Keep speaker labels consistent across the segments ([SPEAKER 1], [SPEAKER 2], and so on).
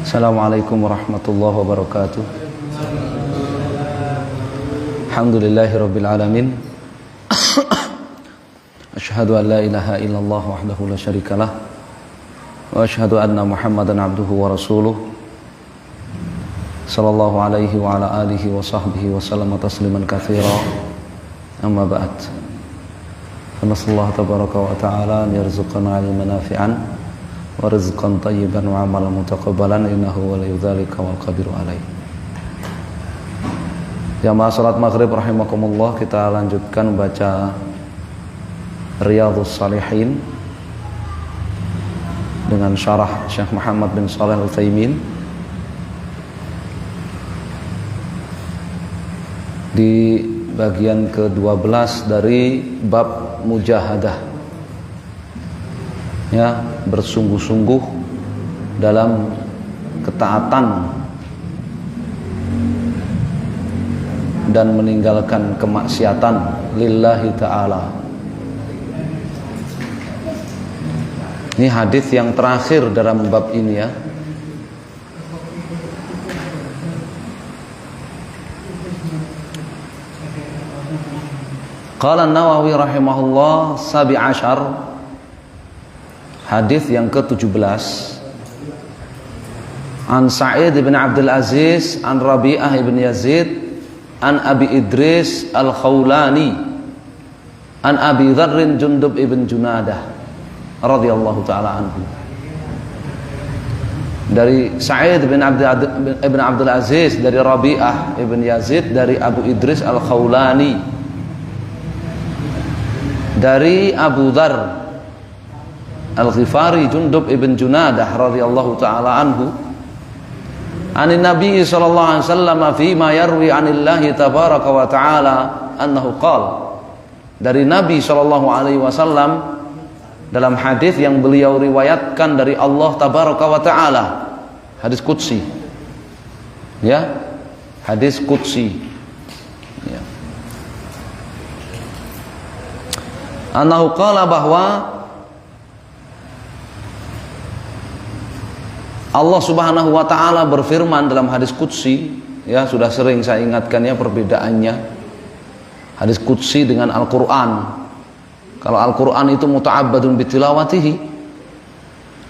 [SPEAKER 1] Assalamualaikum warahmatullahi wabarakatuh. Alhamdulillahirabbil alamin. Asyhadu an la ilaha illallah wahdahu la syarikalah wa asyhadu anna Muhammadan abduhu wa rasuluh. Sallallahu alaihi wa ala alihi wa sahbihi wa sallama tasliman katsira. Amma ba'd. Nasallahu tabaraka wa ta'ala an yarzuqana ilman nafi'an wa rizqan thayyiban wa amalan mutaqabbalan innahu waliyyu dzalika wal qadiru alaihi. Jamaah salat maghrib rahimakumullah, kita lanjutkan baca Riyadhus Shalihin dengan syarah Syekh Muhammad bin Shalih Al-Utsaimin di bagian ke-12 dari bab mujahadah, ya, bersungguh-sungguh dalam ketaatan dan meninggalkan kemaksiatan lillahi ta'ala. Ini hadis yang terakhir dalam bab ini, ya. Qala An-Nawawi rahimahullah sabi ashar, hadis yang ke-17, an Sa'id bin Abdul Aziz an Rabi'ah bin Yazid an Abi Idris Al-Khawlani an Abi Dzarrin Jundub ibn Junadah radhiyallahu ta'ala anhu. Dari Sa'id bin Abdul Aziz, dari Rabi'ah ibn Yazid, dari Abu Idris Al-Khawlani, dari Abu Dzar Al-Ghifari Jundub ibn Junadah radhiyallahu ta'ala anhu, anin Nabi sallallahu alaihi wasallam fi ma yarwi anillahi tabaraka wa ta'ala annahu qala, dari Nabi sallallahu alaihi wasallam dalam hadis yang beliau riwayatkan dari Allah tabaraka wa ta'ala, hadis qudsi, ya, hadis qudsi, ya. Annahu qala, bahwa Allah subhanahu wa ta'ala berfirman dalam hadis qudsi, ya, sudah sering saya ingatkan, ya, perbedaannya hadis qudsi dengan Al-Quran. Kalau Al-Quran itu muta'abbadun bitilawatihi,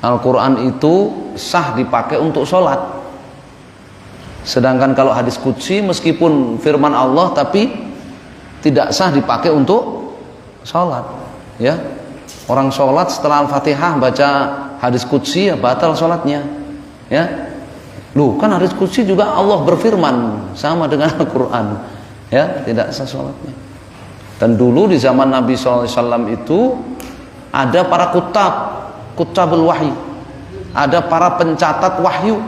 [SPEAKER 1] Al-Quran itu sah dipakai untuk sholat. Sedangkan kalau hadis qudsi meskipun firman Allah tapi tidak sah dipakai untuk sholat, ya. Orang sholat setelah Al-Fatihah baca hadis qudsi, ya batal sholatnya, ya. Loh, kan hadis qudsi juga Allah berfirman sama dengan Al-Quran, ya, tidak sah sholatnya. Dan dulu di zaman Nabi SAW itu ada para kutabul wahyi, ada para pencatat wahyu,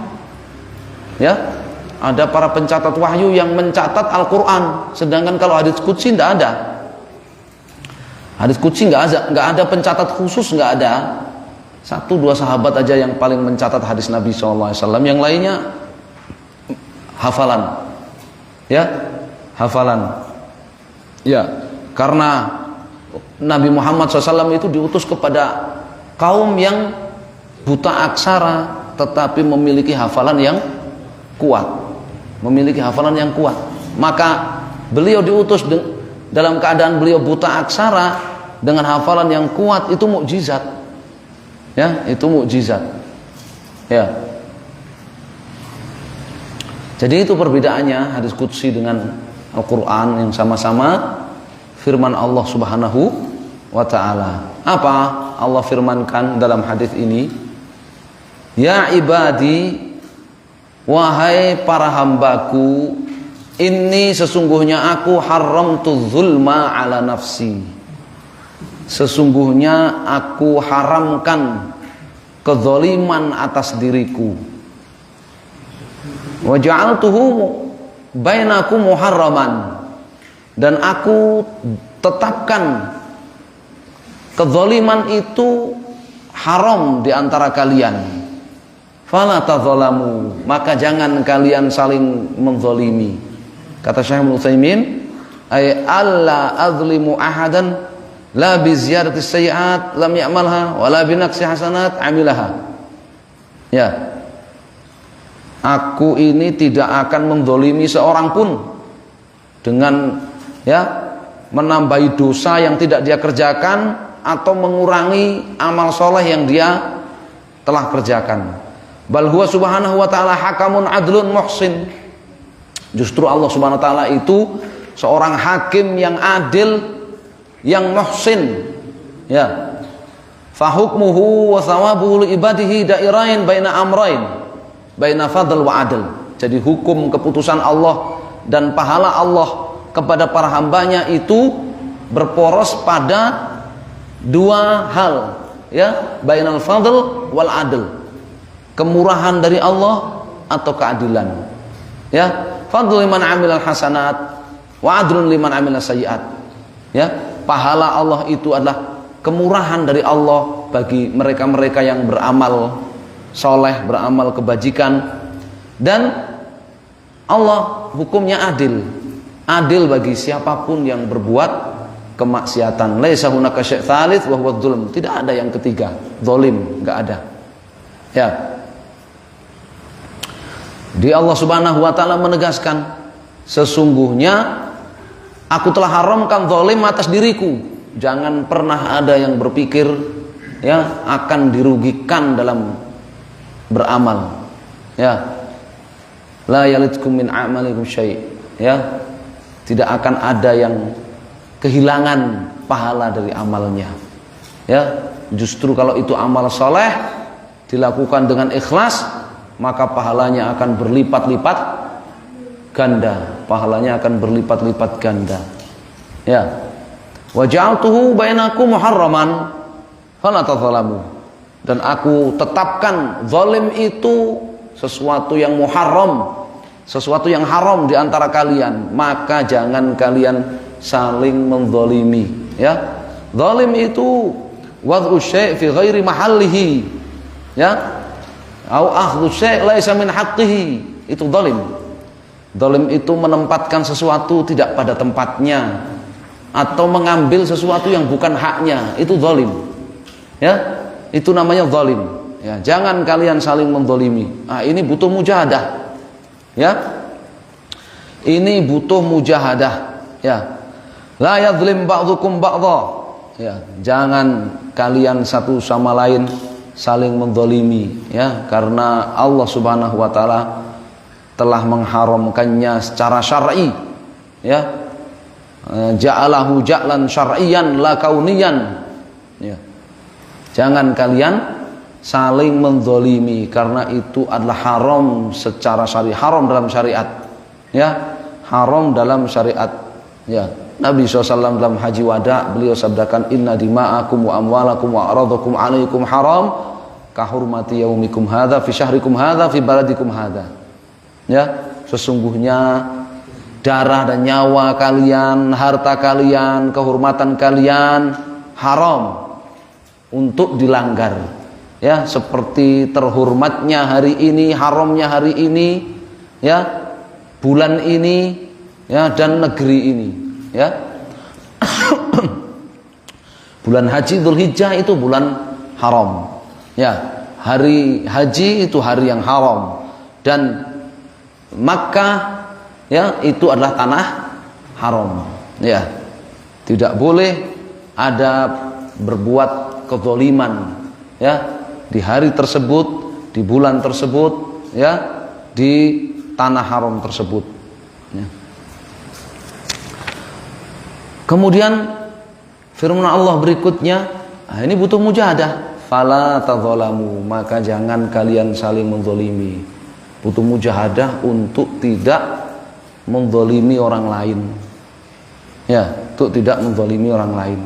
[SPEAKER 1] ya, ada para pencatat wahyu yang mencatat Al-Quran. Sedangkan kalau hadis qudsi tidak ada. Hadis qudsi nggak ada pencatat khusus, nggak ada. 1-2 sahabat aja yang paling mencatat hadis Nabi SAW, yang lainnya hafalan, ya, hafalan, ya. Karena Nabi Muhammad SAW itu diutus kepada kaum yang buta aksara tetapi memiliki hafalan yang kuat, maka beliau diutus dalam keadaan beliau buta aksara dengan hafalan yang kuat. Itu mukjizat, ya, itu mukjizat, ya. Jadi itu perbedaannya hadis qudsi dengan Al-Quran, yang sama-sama firman Allah subhanahu wa ta'ala. Apa Allah firmankan dalam hadis ini? Ya ibadi, wahai para hambaku, inni sesungguhnya aku haramtu zulma ala nafsi, sesungguhnya aku haramkan kezaliman atas diriku. Wa ja'altuhu bainakum muharraman, dan aku tetapkan kezaliman itu haram di antara kalian. Fala tadzalamu, maka jangan kalian saling menzalimi. Kata Syekh Utsaimin, ay alla azlimu ahadan la bi ziyadati sayyi'at lam ya'malha wa la bi naqsi hasanat amilaha. Ya. Aku ini tidak akan mendolimi seorang pun dengan menambahi dosa yang tidak dia kerjakan atau mengurangi amal soleh yang dia telah kerjakan. Bal huwa subhanahu wa ta'ala hakamun adlun muhsin. Justru Allah subhanahu wa ta'ala itu seorang hakim yang adil, yang muhsin. Ya. Fahukmuhu wa thawabuhu li ibadihi dairain baina amrain, baina fadl wa adl. Jadi hukum keputusan Allah dan pahala Allah kepada para hambanya itu berporos pada dua hal, ya, bainal fadl wal adl. Kemurahan dari Allah atau keadilan. Ya, fadl liman amilal hasanat wa adlun liman amilal sayyiat. Ya, pahala Allah itu adalah kemurahan dari Allah bagi mereka-mereka yang beramal soleh, beramal kebajikan, dan Allah hukumnya adil, adil bagi siapapun yang berbuat kemaksiatan. Laisa hunaka syai' tsalits wa huwa dzulm. Tidak ada yang ketiga, zalim, enggak ada. Ya. Di Allah Subhanahu wa taala menegaskan, sesungguhnya aku telah haramkan zalim atas diriku. Jangan pernah ada yang berpikir akan dirugikan dalam beramal. Ya. La yalitkum min a'malikum syai'. Ya. Tidak akan ada yang kehilangan pahala dari amalnya. Ya, justru kalau itu amal soleh dilakukan dengan ikhlas, maka pahalanya akan berlipat-lipat ganda. Pahalanya akan berlipat-lipat ganda. Ya. Wa ja'altuhu bainakum muharraman fala tadzalamu. Dan aku tetapkan zalim itu sesuatu yang muharram, sesuatu yang haram di antara kalian, maka jangan kalian saling menzalimi. Ya, zalim itu wad'u syai' fi ghairi mahallihi, ya, au akhdhu syai' laisa min haqqihi, itu zalim. Zalim itu menempatkan sesuatu tidak pada tempatnya atau mengambil sesuatu yang bukan haknya, itu zalim. Ya, itu namanya zalim. Ya, jangan kalian saling menzalimi. Ini butuh mujahadah. Ya, ini butuh mujahadah. Ya, la yadzlim ba'dukum ba'dha. Ya, jangan kalian satu sama lain saling menzalimi, ya, karena Allah Subhanahu wa taala telah mengharamkannya secara syar'i. Ya, ja'alahu ja'lan syar'iyyan la kauniyan. Ya, jangan kalian saling menzalimi karena itu adalah haram secara syar'i, haram dalam syariat. Ya, haram dalam syariat. Ya, Nabi SAW dalam haji wada beliau sabdakan, inna dima'akum wa amwalakum wa aradakum alaikum haram kahurmati yaumikum hadha fi syahrikum hadha fi baladikum hadha. Ya, sesungguhnya darah dan nyawa kalian, harta kalian, kehormatan kalian haram untuk dilanggar. Ya, seperti terhormatnya hari ini, haramnya hari ini, ya, bulan ini, ya, dan negeri ini. Ya, bulan haji Dzulhijjah itu bulan haram. Ya, hari haji itu hari yang haram, dan Makkah, ya, itu adalah tanah haram. Ya, tidak boleh ada berbuat kezaliman, ya, di hari tersebut, di bulan tersebut, ya, di tanah haram tersebut. Ya. Kemudian firman Allah berikutnya, ini butuh mujahadah. Fala tadzalamu, maka jangan kalian saling menzalimi. Butuh mujahadah untuk tidak menzalimi orang lain. Ya, untuk tidak menzalimi orang lain.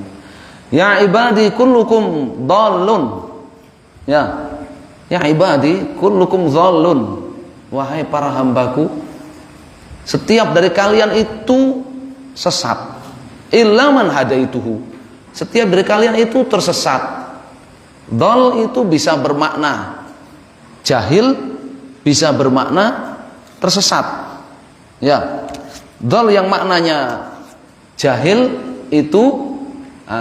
[SPEAKER 1] Ya ibadi kullukum dhallun. Ya, ya ibadi kullukum dhallun. Wahai para hambaku, setiap dari kalian itu sesat. Illa man hadaituhu. Setiap dari kalian itu tersesat. Dhal itu bisa bermakna jahil, bisa bermakna tersesat. Ya, dhal yang maknanya jahil itu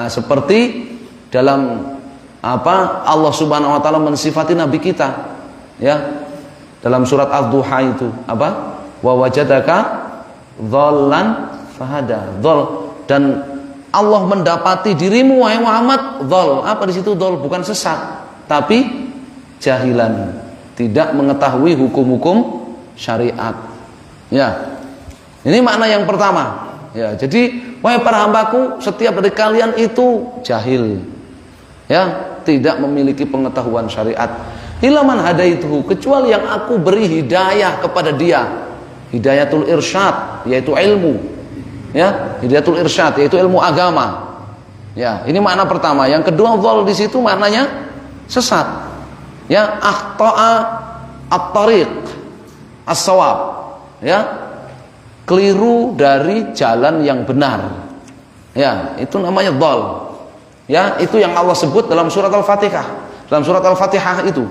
[SPEAKER 1] seperti dalam Allah Subhanahu wa taala mensifati nabi kita. Ya, dalam surat Ad-Duha itu apa? Wa wajadaka dhallan fahada. Dhal, dan Allah mendapati dirimu wahai Muhammad dhal. Apa di situ dhal? Bukan sesat, tapi jahilan, tidak mengetahui hukum-hukum syariat. Ya. Ini makna yang pertama. Ya, jadi wahai para hambaku, setiap dari kalian itu jahil. Ya, tidak memiliki pengetahuan syariat. Ilaman hadaituhu, kecuali yang aku beri hidayah kepada dia. Hidayatul irsyad, yaitu ilmu. Ya, hidayatul irsyad, yaitu ilmu agama. Ya, ini makna pertama. Yang kedua, dhal di situ maknanya sesat. Ya, akhta'a at-tariq as-shawab. Ya, keliru dari jalan yang benar. Ya, itu namanya dhal. Ya, itu yang Allah sebut dalam surat Al-Fatihah. Dalam surat Al-Fatihah itu.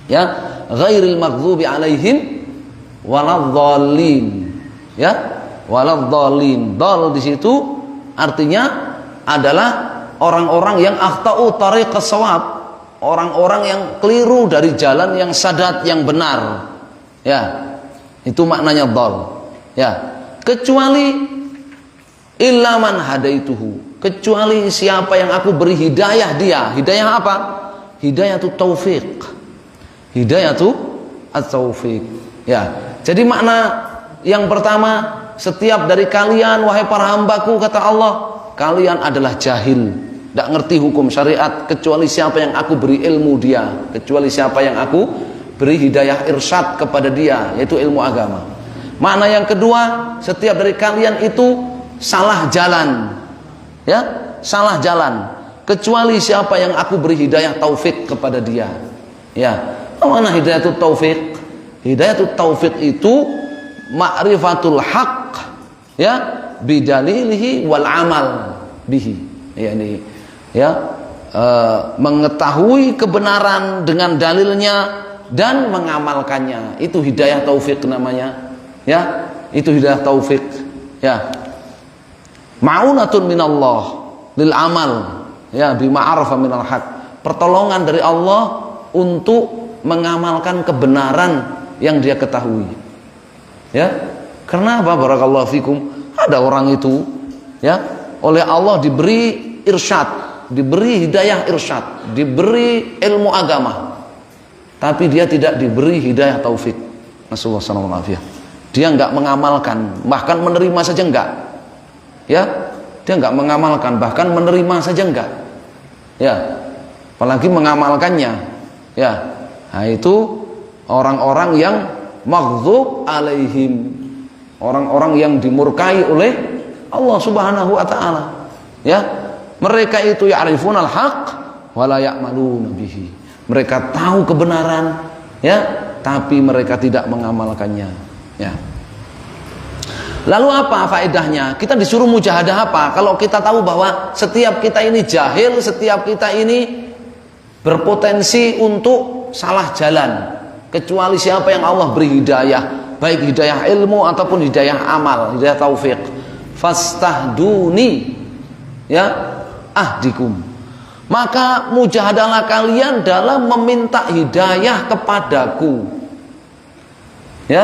[SPEAKER 1] Ya, ghairil maghdubi alaihim waladhdallin. Ya, waladhdallin. Dhal di situ artinya adalah orang-orang yang akhtau tariqas shawab, orang-orang yang keliru dari jalan yang sadat, yang benar. Ya, itu maknanya dhal. Ya, kecuali ilaman hadaituhu, kecuali siapa yang aku beri hidayah dia. Hidayah apa? Hidayatut taufiq. Hidayatut at-taufiq. Ya. Jadi makna yang pertama, setiap dari kalian wahai para hambaku, kata Allah, kalian adalah jahil, tidak ngerti hukum syariat, kecuali siapa yang aku beri ilmu dia, kecuali siapa yang aku beri hidayah irsyad kepada dia, yaitu ilmu agama. Makna yang kedua, setiap dari kalian itu salah jalan. Ya, salah jalan, kecuali siapa yang aku beri hidayah taufik kepada dia. Ya, mana hidayatut taufik? Hidayatut taufik itu ma'rifatul haq, ya, bidalilihi wal amal bihi. Yani, ya, mengetahui kebenaran dengan dalilnya dan mengamalkannya. Itu hidayah taufik namanya. Ya, itu hidayah taufik. Ya, ma'unatun minallah lil amal, ya, bima arafa minal haq. Pertolongan dari Allah untuk mengamalkan kebenaran yang dia ketahui. Ya, karena apa? Barakallahu fikum. Ada orang itu, ya, oleh Allah diberi irsyad, diberi hidayah irsyad, diberi ilmu agama, tapi dia tidak diberi hidayah taufik. Nasallahu alaihi wasallam. Dia enggak mengamalkan, bahkan menerima saja enggak. Ya, dia enggak mengamalkan, bahkan menerima saja enggak. Ya, apalagi mengamalkannya. Ya, nah itu orang-orang yang maghdhub alaihim, orang-orang yang dimurkai oleh Allah Subhanahu wa taala. Ya, mereka itu ya'rifunal haqq wa la ya'maluna bihi. Mereka tahu kebenaran, ya, tapi mereka tidak mengamalkannya. Ya. Lalu apa faedahnya? Kita disuruh mujahadah apa? Kalau kita tahu bahwa setiap kita ini jahil, setiap kita ini berpotensi untuk salah jalan, kecuali siapa yang Allah beri hidayah, baik hidayah ilmu ataupun hidayah amal, hidayah taufik. Fastahduni, ya, ahdikum. Maka mujahadalah kalian dalam meminta hidayah kepadaku. Ya,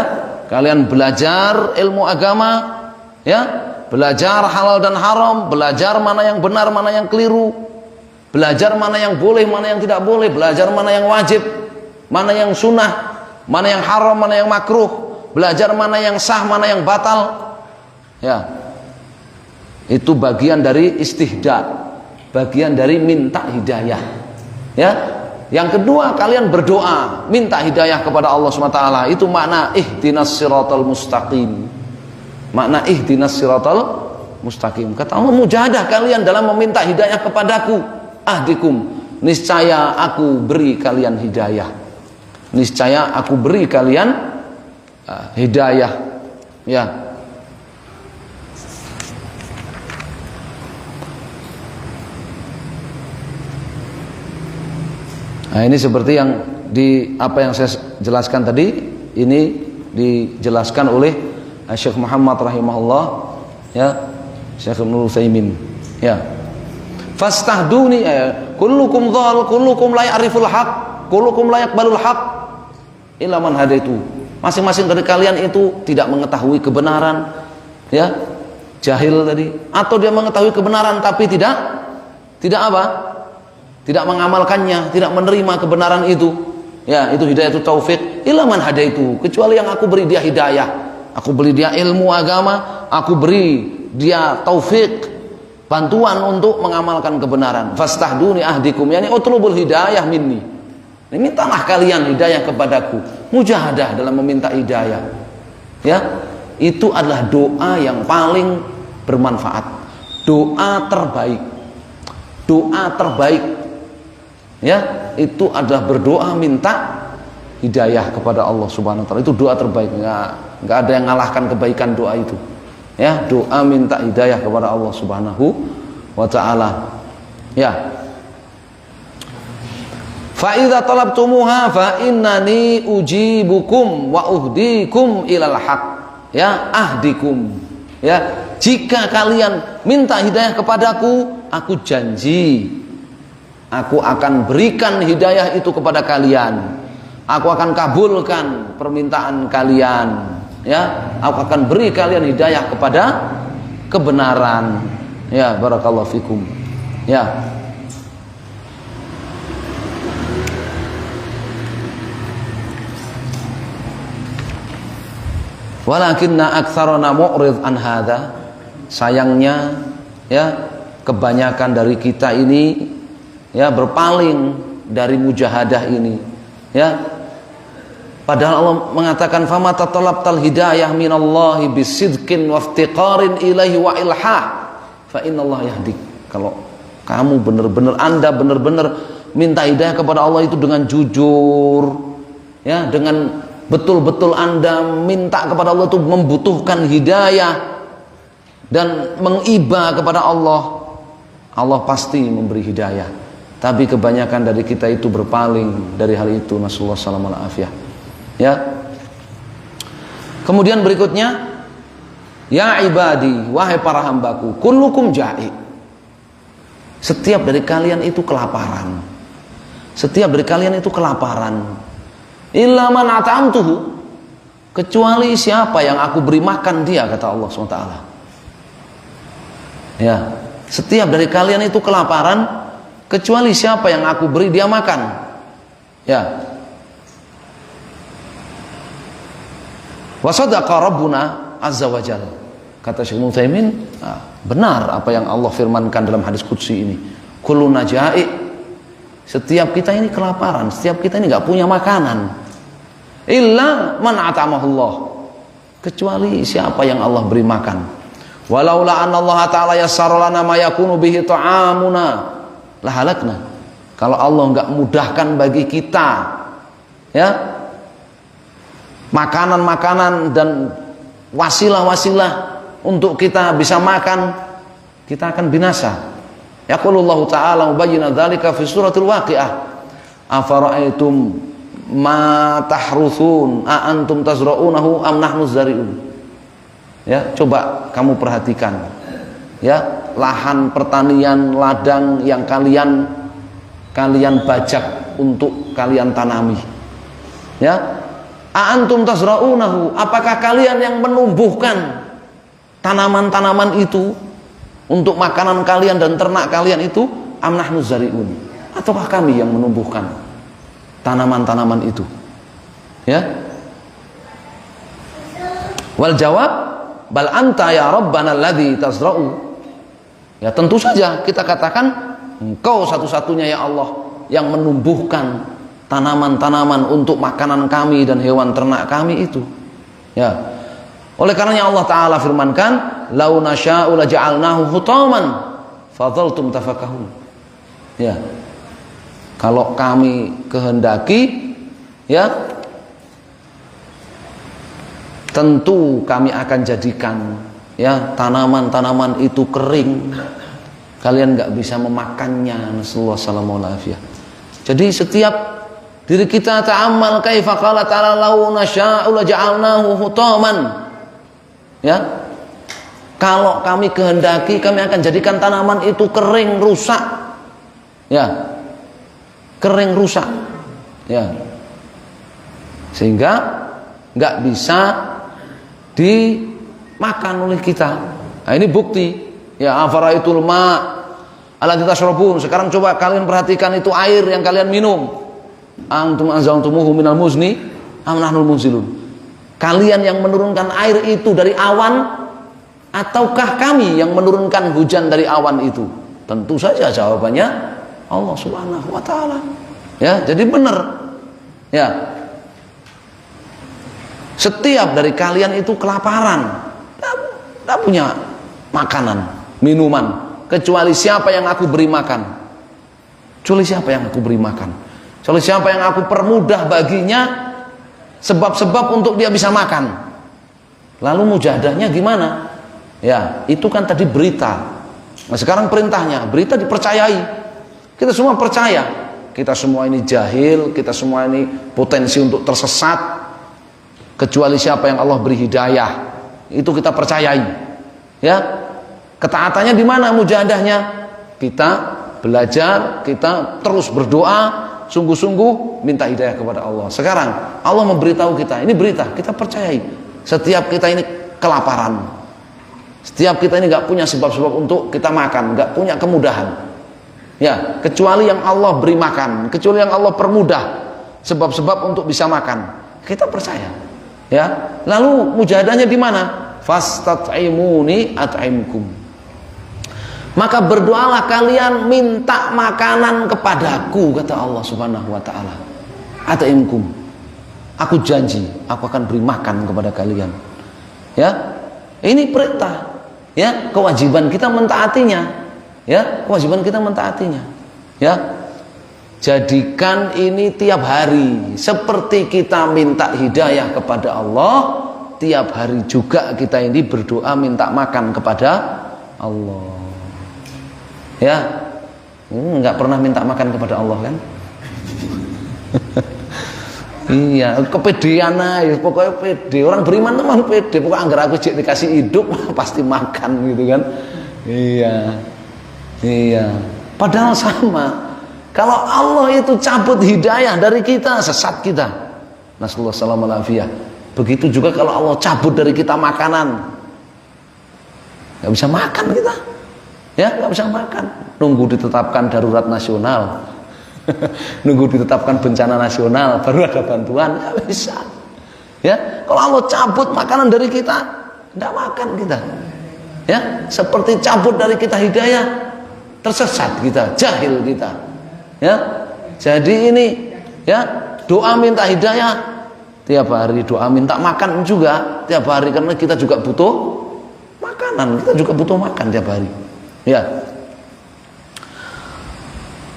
[SPEAKER 1] kalian belajar ilmu agama, ya, belajar halal dan haram, belajar mana yang benar, mana yang keliru, belajar mana yang boleh, mana yang tidak boleh, belajar mana yang wajib, mana yang sunnah, mana yang haram, mana yang makruh, belajar mana yang sah, mana yang batal. Ya, itu bagian dari istihda, bagian dari minta hidayah. Ya, yang kedua, kalian berdoa, minta hidayah kepada Allah SWT. Itu makna ihdinas siratal mustaqim. Makna ihdinas siratal mustaqim. Kata Allah, mujahadah kalian dalam meminta hidayah kepadaku. Ahdikum, niscaya aku beri kalian hidayah. Niscaya aku beri kalian hidayah. Ya. Nah, ini seperti yang di apa yang saya jelaskan tadi, ini dijelaskan oleh Syekh Muhammad rahimahullah, ya, Syekh Ibnu Utsaimin. Ya. Fastahduni, kullukum dhal, kullukum la ya'riful haq, kullukum la yaqbalul haq. illa man hadaitu. Masing-masing dari kalian itu tidak mengetahui kebenaran, ya, jahil tadi, atau dia mengetahui kebenaran tapi tidak apa? Tidak mengamalkannya, tidak menerima kebenaran itu. Ya, itu hidayah itu taufik. Illa man hadaitu, kecuali yang aku beri dia hidayah. Aku beri dia ilmu agama, aku beri dia taufik, bantuan untuk mengamalkan kebenaran. Fastahduni ahdikum, yani utlubul hidayah minni. Mintalah kalian hidayah kepadaku. Mujahadah dalam meminta hidayah. Ya, itu adalah doa yang paling bermanfaat. Doa terbaik. Doa terbaik. Ya, itu adalah berdoa minta hidayah kepada Allah Subhanahu wa taala. Itu doa terbaik. Enggak ada yang ngalahkan kebaikan doa itu. Ya, doa minta hidayah kepada Allah Subhanahu wa taala. Ya. Fa idza talabtumuha fa innani ujibukum wa uhdikum ilal haq. Ya, ahdikum. Ya, jika kalian minta hidayah kepadaku, aku janji aku akan berikan hidayah itu kepada kalian. Aku akan kabulkan permintaan kalian. Ya, aku akan beri kalian hidayah kepada kebenaran. Ya, barakallahu fikum. Ya. Walakinna aktsaruna mu'rid an hadza. Sayangnya, ya, kebanyakan dari kita ini, ya, berpaling dari mujahadah ini. Ya, padahal Allah mengatakan fama tatalabtal hidayah minallahi bisidqin wa iftiqarin ilaihi wa ilhah fa innallaha yahdik. Kalau kamu Anda benar-benar minta hidayah kepada Allah itu dengan jujur, ya, dengan betul-betul Anda minta kepada Allah itu membutuhkan hidayah dan mengiba kepada Allah, Allah pasti memberi hidayah. Tapi kebanyakan dari kita itu berpaling dari hal itu. Nasallahu salamal afiyah. Ya. Kemudian berikutnya, ya ibadi, wahai para hambaku, kullukum ja'i. Setiap dari kalian itu kelaparan. Setiap dari kalian itu kelaparan. Illa man at'amtuhu, kecuali siapa yang aku beri makan dia, kata Allah SWT. Ya, setiap dari kalian itu kelaparan, kecuali siapa yang aku beri dia makan. Ya. Wa sadaqa rabbuna azza wa jalla. Kata Syekh Utsaimin, benar apa yang Allah firmankan dalam hadis qudsi ini. Kulluna ja'i. Setiap kita ini kelaparan, setiap kita ini enggak punya makanan. Illa man at'amahullah, kecuali siapa yang Allah beri makan. Walaula anna Allah ta'ala yassara lana ma yakunu bihi ta'amuna la halakna. Kalau Allah enggak mudahkan bagi kita, ya, makanan-makanan dan wasilah-wasilah untuk kita bisa makan, kita akan binasa. Yaqulullahu ta'ala mubayyinan dzalika fi suratul waqiah. Afara'aitum ma tahruthun a antum tazra'unahu am nahnu zari'un. Ya, coba kamu perhatikan. Ya, lahan pertanian, ladang yang kalian bajak untuk kalian tanami. Ya, a antum tazra'unahu, apakah kalian yang menumbuhkan tanaman-tanaman itu untuk makanan kalian dan ternak kalian itu, am nahnu zari'un, ataukah kami yang menumbuhkan tanaman-tanaman itu? Ya. Wal jawab, bal anta ya rabbana alladzi tazra'u. Ya, tentu saja kita katakan engkau satu-satunya ya Allah yang menumbuhkan tanaman-tanaman untuk makanan kami dan hewan ternak kami itu. Ya. Oleh karenanya Allah Ta'ala firmankan, lau nasya'u laja'alnahu hutaman fadhaltum tafakahun. Ya, kalau kami kehendaki, ya, tentu kami akan jadikan, ya, tanaman-tanaman itu kering, kalian nggak bisa memakannya. Nasallahu alaihi. Jadi setiap diri kita ta'ammal kaifa qala ta'ala lau nasya'u laja'alnahu hutaman. Ya, kalau kami kehendaki, kami akan jadikan tanaman itu kering, rusak. Ya, kering, rusak. Ya, sehingga nggak bisa dimakan oleh kita. Nah, ini bukti. Ya, afaraitul ma allati tashrabun. Sekarang coba kalian perhatikan itu air yang kalian minum. Antum anzaltumuhu minal muzni am nahnul munzilun. Kalian yang menurunkan air itu dari awan ataukah kami yang menurunkan hujan dari awan itu? Tentu saja jawabannya Allah Subhanahu wa taala. Ya, jadi benar. Ya. Setiap dari kalian itu kelaparan, tidak punya makanan, minuman, kecuali siapa yang aku beri makan. Kecuali siapa yang aku beri makan. Kecuali siapa yang aku permudah baginya sebab-sebab untuk dia bisa makan. Lalu mujahadahnya gimana? Ya, itu kan tadi berita. Nah, sekarang perintahnya, berita dipercayai. Kita semua percaya. Kita semua ini jahil, kita semua ini potensi untuk tersesat. Kecuali siapa yang Allah beri hidayah, itu kita percayai. Ya, ketaatannya di mana mujahadahnya? Kita belajar, kita terus berdoa, sungguh-sungguh minta hidayah kepada Allah. Sekarang Allah memberitahu kita, ini berita, kita percayai. Setiap kita ini kelaparan, setiap kita ini nggak punya sebab-sebab untuk kita makan, nggak punya kemudahan. Ya, kecuali yang Allah beri makan, kecuali yang Allah permudah sebab-sebab untuk bisa makan. Kita percaya. Ya, lalu mujahadahnya di mana? Fastat'imuni at'imkum. Maka berdoalah kalian minta makanan kepadaku, kata Allah Subhanahu wa taala. At'imkum. Aku janji, aku akan beri makan kepada kalian. Ya. Ini perintah. Ya, kewajiban kita mentaatinya. Ya, kewajiban kita mentaatinya. Ya. Jadikan ini tiap hari, seperti kita minta hidayah kepada Allah, tiap hari juga kita ini berdoa minta makan kepada Allah. Ya, nggak pernah minta makan kepada Allah kan? Iya, kepedean aja, pokoknya pede. Orang beriman memang pede, pokoknya anggar aku cek dikasih hidup pasti makan gitu kan? Iya, iya. Padahal sama. Kalau Allah itu cabut hidayah dari kita, sesat kita. Nasallahu salamal afiyah. Begitu juga kalau Allah cabut dari kita makanan, nggak bisa makan kita. Ya, nggak bisa makan. Nunggu ditetapkan darurat nasional, nunggu ditetapkan bencana nasional, baru ada bantuan. Nggak bisa. Ya, kalau Allah cabut makanan dari kita, nggak makan kita. Ya, seperti cabut dari kita hidayah, tersesat kita, jahil kita. Ya, jadi ini ya doa minta hidayah tiap hari, doa minta makan juga tiap hari karena kita juga butuh makanan, kita juga butuh makan tiap hari. Ya,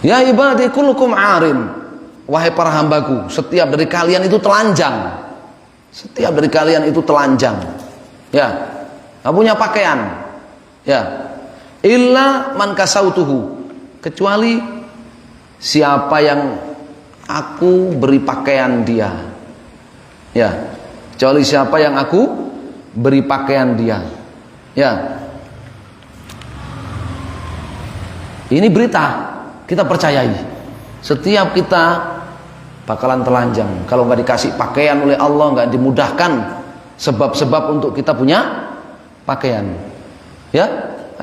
[SPEAKER 1] ya ibadi kullukum arin, wahai para hambaku, setiap dari kalian itu telanjang, setiap dari kalian itu telanjang. Ya, nggak punya pakaian. Ya, illa man kasautuhu, kecuali siapa yang aku beri pakaian dia. Ya, kecuali siapa yang aku beri pakaian dia. Ya, ini berita, kita percayai. Setiap kita bakalan telanjang kalau nggak dikasih pakaian oleh Allah, nggak dimudahkan sebab-sebab untuk kita punya pakaian. Ya,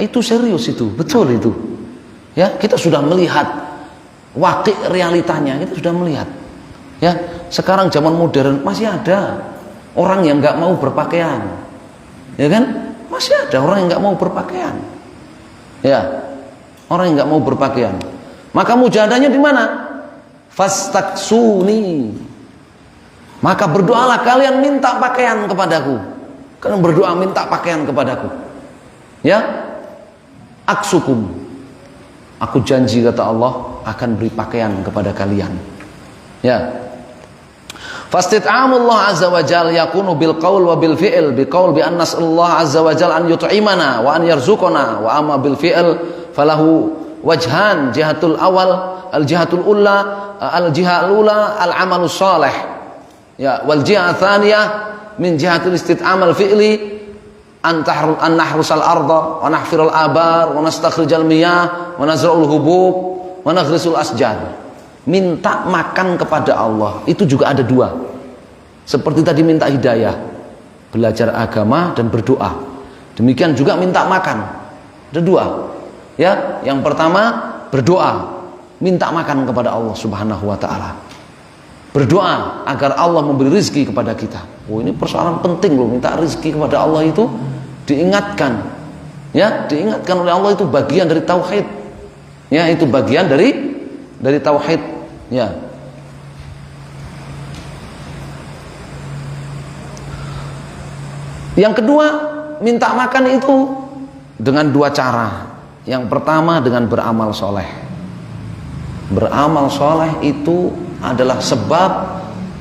[SPEAKER 1] itu serius, itu betul itu. Ya, kita sudah melihat wakil realitanya, kita sudah melihat. Ya, sekarang zaman modern masih ada orang yang nggak mau berpakaian, ya kan? Masih ada orang yang nggak mau berpakaian. Ya, orang yang nggak mau berpakaian. Maka mujahadahnya di mana? Fastaksuni. Maka berdoalah kalian minta pakaian kepadaku. Kalian berdoa minta pakaian kepadaku. Ya, aksukum. Aku janji, kata Allah, akan beri pakaian kepada kalian. Ya. Fastit'amullah azza wa jalla yakunu bil qaul wa bil fi'l, bi qaul bi anna Allah azza wa jalla an yut'imana wa an yarzuqana, wa amma bil fi'l falahu wajhan, jihatul awal al jihatul ula al jihal ula al amalus salih. Ya, wal jihah tsaniyah min jihatil istit'am al fi'li an nahrusal arda wa nahfirul abar wa nastakhrijal miyah wa nazra'ul hubub wa naghrisul asjar. Minta makan kepada Allah itu juga ada dua. Seperti tadi minta hidayah, belajar agama dan berdoa. Demikian juga minta makan. Ada dua. Ya, yang pertama berdoa, minta makan kepada Allah Subhanahu wa taala. Berdoa agar Allah memberi rezeki kepada kita. Oh, ini persoalan penting loh, minta rezeki kepada Allah itu diingatkan. Ya, diingatkan oleh Allah, itu bagian dari tauhid. Ya, itu bagian dari tauhid. Ya. Yang kedua, minta makan itu dengan dua cara. Yang pertama dengan beramal soleh. Beramal soleh itu adalah sebab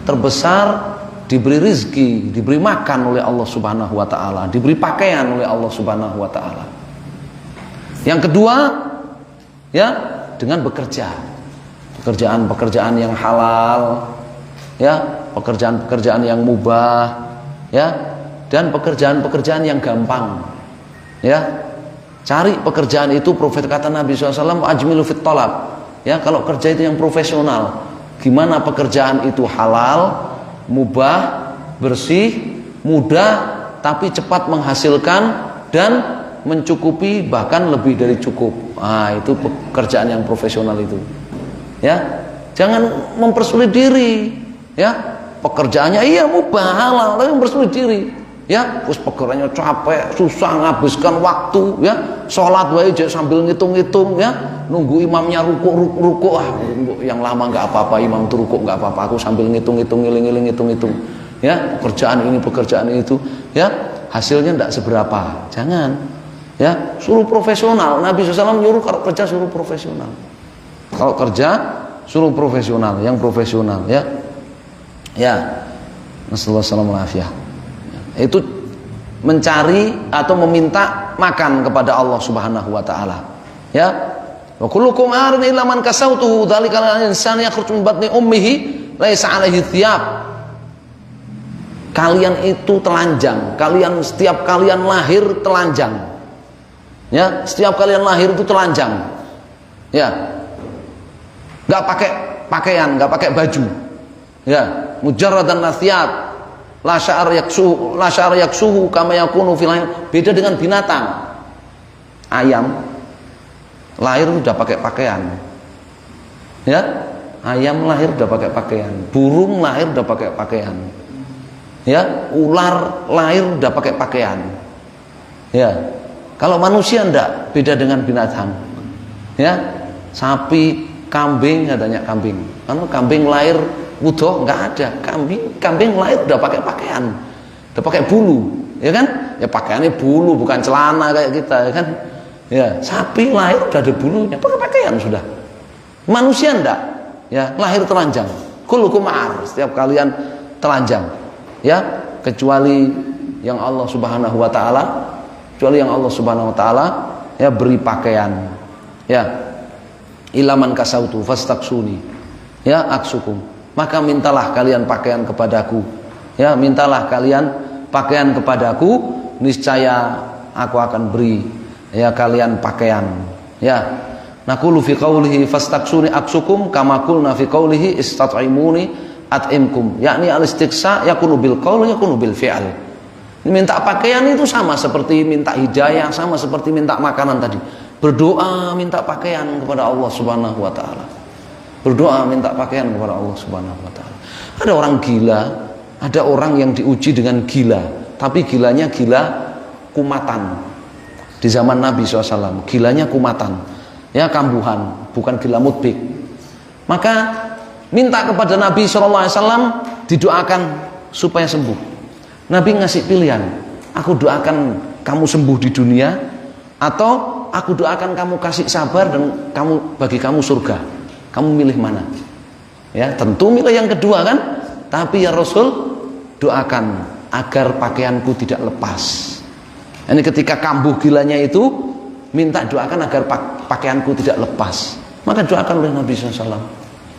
[SPEAKER 1] terbesar diberi rizki, diberi makan oleh Allah Subhanahu wa ta'ala, diberi pakaian oleh Allah Subhanahu wa ta'ala. Yang kedua, ya, dengan bekerja. Pekerjaan-pekerjaan yang halal, ya, pekerjaan-pekerjaan yang mubah, ya, dan pekerjaan-pekerjaan yang gampang. Ya, cari pekerjaan itu, Prophet kata Nabi SAW, ajmilu fit talab. Ya, kalau kerja itu yang profesional. Gimana pekerjaan itu halal, mubah, bersih, mudah, tapi cepat menghasilkan dan mencukupi, bahkan lebih dari cukup. Ah, itu pekerjaan yang profesional itu. Ya, jangan mempersulit diri. Ya, pekerjaannya iya mubah, halal, tapi mempersulit diri. Ya, terus pekerjaannya capek, susah, nghabiskan waktu, ya, sholat wae sambil ngitung-ngitung, ya, nunggu imamnya ruku, yang lama nggak apa-apa, imam tuh ruku nggak apa-apa, aku sambil ngitung-ngitung, ngiling-ngiling, ngitung-ngitung, ya, pekerjaan itu, ya, hasilnya nggak seberapa. Jangan, ya, suruh profesional. Nabi SAW nyuruh kalau kerja suruh profesional. Kalau kerja suruh profesional, yang profesional, ya, ya, Nasallallahu alaihi wasallam. Itu mencari atau meminta makan kepada Allah Subhanahu wa taala. Ya. Wa kullukum arin illa man kasautuhu dzalikal insanu yakhruju min batni ummihi laisa alaihi thiyab. Kalian itu telanjang, setiap kalian lahir telanjang. Ya, setiap kalian lahir itu telanjang. Ya. Enggak pakai pakaian, enggak pakai baju. Ya, mujarradan nathiyab. La sya'ar yaksuhu kama yakunu fil hayat. Beda dengan binatang. Ayam lahir udah pakai pakaian. Ya, ayam lahir udah pakai pakaian. Burung lahir udah pakai pakaian. Ya, ular lahir udah pakai pakaian. Ya. Kalau manusia enggak, beda dengan binatang. Ya. Sapi, kambing, adanya kambing. Kalau kambing lahir wudoh nggak ada, kambing lahir udah pakai pakaian, udah pakai bulu, ya kan? Ya pakaiannya bulu, bukan celana kayak kita, ya kan? Ya, sapi lahir udah ada bulunya, pakai pakaian sudah. Manusia enggak, ya, lahir telanjang. Kullukum ar, setiap kalian telanjang, ya, kecuali yang Allah Subhanahu wa taala, ya, beri pakaian, ya. Ilaman kasautu fastaksuni, ya, aksukum. Maka mintalah kalian pakaian kepadaku. Ya, mintalah kalian pakaian kepadaku, niscaya aku akan beri, ya, kalian pakaian. Ya. Naqulu fi qaulihi fastaksuni aksukum kama qulna fi qaulihi istat'imuni at'imkum. Yakni al-istiqsa yakunu bil qaul yakunu bil fi'al. Minta pakaian itu sama seperti minta hidayah, sama seperti minta makanan tadi. Berdoa minta pakaian kepada Allah Subhanahu wa taala. Berdoa minta pakaian kepada Allah Subhanahu wa taala. Ada orang gila, ada orang yang diuji dengan gila, tapi gilanya gila kumatan. Di zaman Nabi SAW, gilanya kumatan, ya, kambuhan, bukan gila mutbik. Maka minta kepada Nabi SAW didoakan supaya sembuh. Nabi ngasih pilihan, aku doakan kamu sembuh di dunia, atau aku doakan kamu kasih sabar dan bagi kamu surga. Kamu milih mana? Ya, tentu milih yang kedua kan? Tapi ya Rasul, doakan agar pakaianku tidak lepas. Ini ketika kambuh gilanya itu, minta doakan agar pakaianku tidak lepas. Maka doakan oleh Nabi SAW,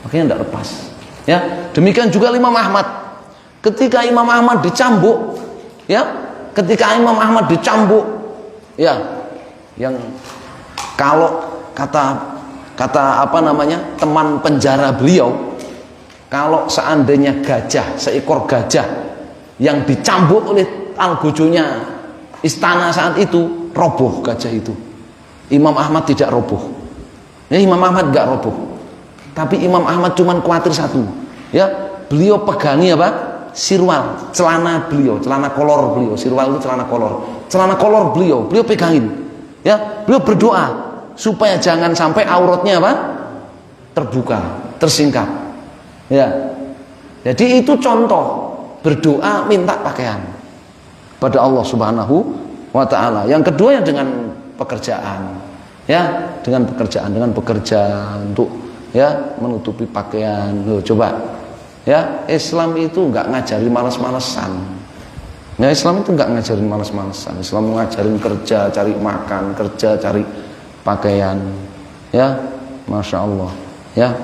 [SPEAKER 1] pakaian tidak lepas. Ya, demikian juga Imam Ahmad. Ketika Imam Ahmad dicambuk, ya, ya, yang kalau kata teman penjara beliau, kalau seandainya gajah, seekor gajah yang dicambuk oleh algojonya istana saat itu, roboh gajah itu. Imam Ahmad tidak roboh. Ya, Imam Ahmad enggak roboh. Tapi Imam Ahmad cuman khawatir satu. Ya, beliau pegangi apa? Sirwal, celana beliau, celana kolor beliau. Sirwal itu celana kolor. Celana kolor beliau pegangin. Ya, beliau berdoa supaya jangan sampai auratnya apa? Terbuka, tersingkap. Ya. Jadi itu contoh berdoa minta pakaian pada Allah Subhanahu wa taala. Yang kedua yang dengan pekerjaan. Ya, dengan pekerjaan, dengan bekerja untuk ya menutupi pakaian. Loh, coba. Ya, Islam itu enggak ngajari malas-malesan. Ya, Islam itu enggak ngajarin malas-malesan. Islam ngajarin kerja, cari makan, kerja, cari pakaian. Ya, Masya Allah. Ya,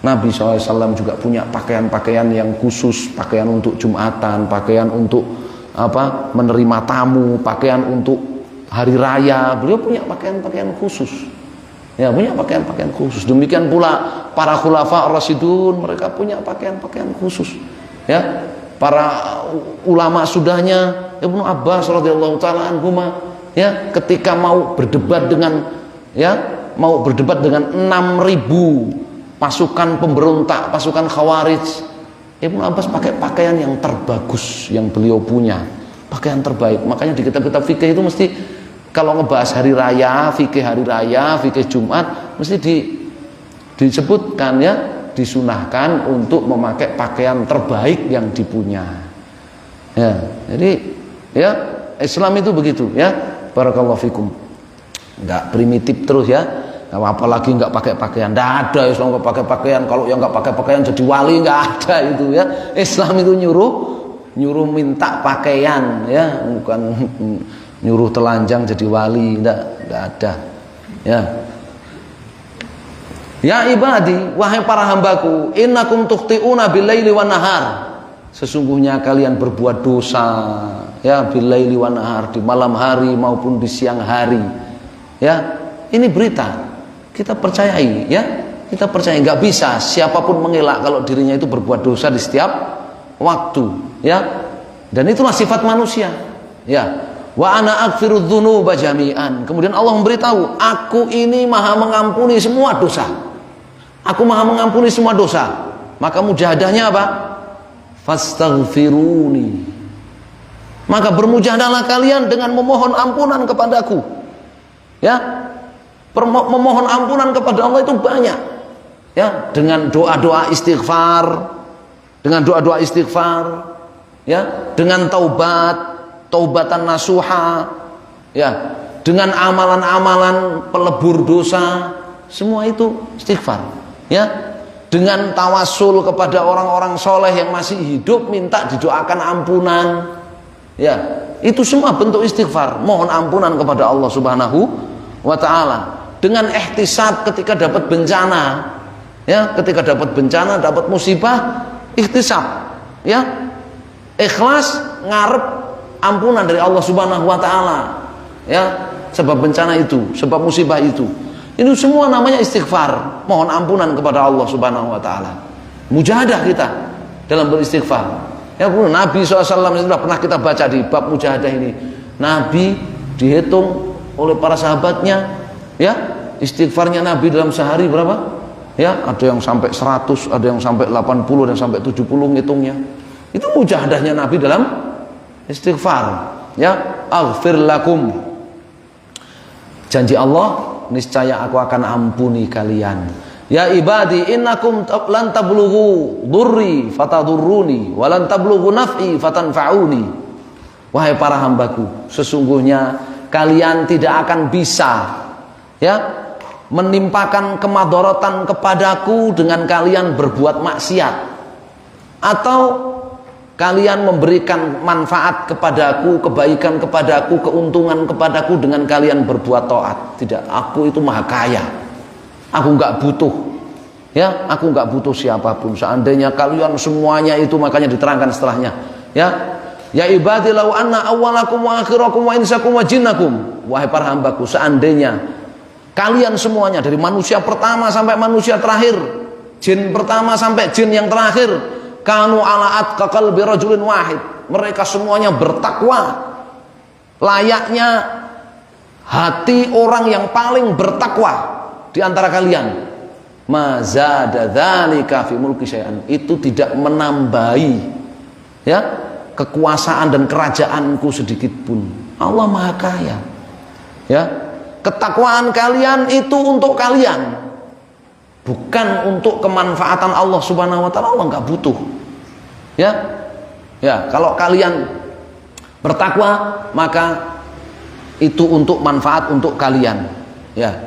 [SPEAKER 1] Nabi SAW juga punya pakaian-pakaian yang khusus, pakaian untuk Jumatan, pakaian untuk apa? Menerima tamu, pakaian untuk hari raya. Beliau punya pakaian-pakaian khusus. Ya, punya pakaian-pakaian khusus. Demikian pula para khulafa ar-rasyidun, mereka punya pakaian-pakaian khusus. Ya, para ulama sudahnya Ibnu Abbas radhiyallahu taala anhuma, ya, ketika mau berdebat dengan 6.000 pasukan pemberontak, pasukan Khawarij, Ibnu Abbas pakai pakaian yang terbagus yang beliau punya, pakaian terbaik. Makanya di kitab-kitab fikih itu mesti kalau ngebahas hari raya, fikih hari raya, fikih Jumat, mesti disebutkan ya, disunahkan untuk memakai pakaian terbaik yang dipunya. Ya, jadi ya Islam itu begitu ya. Barakallahu fikum. Enggak primitif terus ya. Apalagi enggak pakai pakaian. Enggak ada Islam enggak pakai pakaian. Kalau yang enggak pakai pakaian jadi wali, enggak ada itu ya. Islam itu nyuruh minta pakaian ya, bukan nyuruh telanjang jadi wali, enggak ada. Ya. Ya ibadi, wahai para hambaku, innakum tukhti'una bil-laili wan nahar. Sesungguhnya kalian berbuat dosa ya bil-laili wan nahar, di malam hari maupun di siang hari. Ya, ini berita. Kita percayai ya. Kita percaya enggak bisa siapapun mengelak kalau dirinya itu berbuat dosa di setiap waktu, ya. Dan itulah sifat manusia. Ya. Wa ana aghfirudz dzunuba jami'an. Kemudian Allah memberitahu, aku ini maha mengampuni semua dosa. Aku maha mengampuni semua dosa. Maka mujahadahnya apa? Fastaghfiruni. Maka bermujahadahlah kalian dengan memohon ampunan kepadaku. Ya. Memohon ampunan kepada Allah itu banyak. Ya, dengan doa-doa istighfar, ya, dengan taubatan nasuha, ya, dengan amalan-amalan pelebur dosa, semua itu istighfar, ya, dengan tawasul kepada orang-orang soleh yang masih hidup minta didoakan ampunan, ya, itu semua bentuk istighfar, mohon ampunan kepada Allah Subhanahu wa taala. Dengan ihtisab ketika dapat bencana, ya, ketika dapat bencana, dapat musibah, ihtisab, ya, ikhlas ngarep ampunan dari Allah Subhanahu wa taala, ya, sebab bencana itu, sebab musibah itu. Ini semua namanya istighfar, mohon ampunan kepada Allah Subhanahu wa taala. Mujahadah kita dalam beristighfar. Ya, Nabi SAW sudah pernah kita baca di bab mujahadah ini. Nabi dihitung oleh para sahabatnya, ya, istighfarnya Nabi dalam sehari berapa? Ya, ada yang sampai 100, ada yang sampai 80, ada yang sampai 70 ngitungnya. Itu mujahadahnya Nabi dalam istighfar, ya. Aghfir lakum, janji Allah, niscaya aku akan ampuni kalian. Ya ibadi, innakum lan tablughu durri fatadurruni wa lan tablughu naf'i fatanfa'uni. Wahai para hambaku, sesungguhnya kalian tidak akan bisa, ya, menimpakan kemadharatan kepadaku dengan kalian berbuat maksiat, atau kalian memberikan manfaat kepadaku, kebaikan kepadaku, keuntungan kepadaku dengan kalian berbuat taat. Tidak, aku itu maha kaya. Aku enggak butuh, ya, aku enggak butuh siapapun. Seandainya kalian semuanya itu, makanya diterangkan setelahnya, ya. Ya ibadi law anna awwalakum wa akhirakum wa insakum wa jinnakum. Wahai para hambaku, seandainya kalian semuanya dari manusia pertama sampai manusia terakhir, Jin pertama sampai jin yang terakhir, kanu ala atqa qalbi rajulin wahid. Mereka semuanya bertakwa layaknya hati orang yang paling bertakwa di antara kalian. Ma zada dzalika fi mulki syai'an. Itu tidak menambahi ya kekuasaan dan kerajaanku sedikit pun. Allah Maha Kaya. Ya, ketakwaan kalian itu untuk kalian, bukan untuk kemanfaatan Allah Subhanahu wa taala. Allah nggak butuh. Ya. Ya, kalau kalian bertakwa maka itu untuk manfaat untuk kalian. Ya.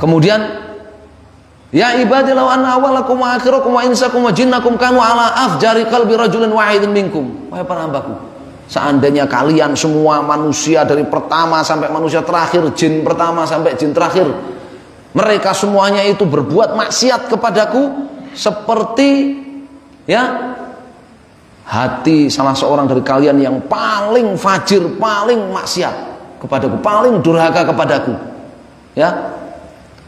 [SPEAKER 1] Kemudian ya ibadi law anna awwalakum wa akhirakum wa insakum wa jinnakum kanu ala afjari qalbi rajulin wahidin minkum. Wahai para hambaku, seandainya kalian semua manusia dari pertama sampai manusia terakhir, jin pertama sampai jin terakhir, mereka semuanya itu berbuat maksiat kepadaku seperti ya hati salah seorang dari kalian yang paling fajir, paling maksiat kepadaku, paling durhaka kepadaku. Ya.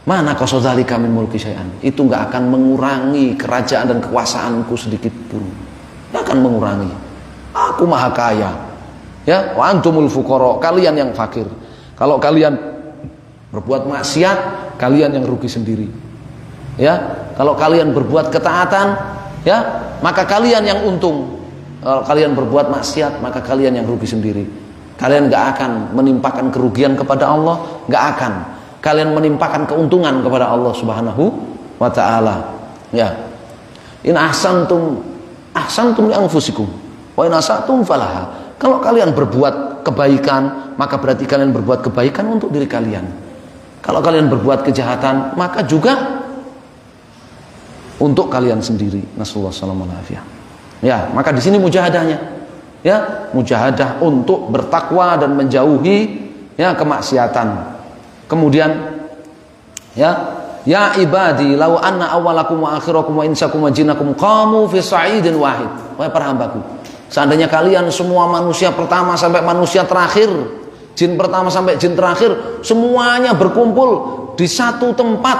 [SPEAKER 1] Mana qasadzalika min mulki syai'an. Itu enggak akan mengurangi kerajaan dan kekuasaanku sedikit pun. Enggak akan mengurangi. Aku Maha Kaya. Ya, wa antumul fuqara, kalian yang fakir. Kalau kalian berbuat maksiat, kalian yang rugi sendiri. Ya, kalau kalian berbuat ketaatan, ya, maka kalian yang untung. Kalau kalian berbuat maksiat, maka kalian yang rugi sendiri. Kalian enggak akan menimpakan kerugian kepada Allah, enggak akan. Kalian menimpakan keuntungan kepada Allah Subhanahu wa taala. Ya. In ahsantum li anfusikum wa in asatum falaha. Kalau kalian berbuat kebaikan, maka berarti kalian berbuat kebaikan untuk diri kalian. Kalau kalian berbuat kejahatan, maka juga untuk kalian sendiri. Nasallahu alaihi wasallam. Ya, maka di sini mujahadahnya. Ya, mujahadah untuk bertakwa dan menjauhi ya kemaksiatan. Kemudian ya ibadi law anna awwalakum wa akhirakum wa insakum wa jinnakum qamu fi sa'idin wahid. Wahai para hambaku, seandainya kalian semua manusia pertama sampai manusia terakhir, jin pertama sampai jin terakhir, semuanya berkumpul di satu tempat,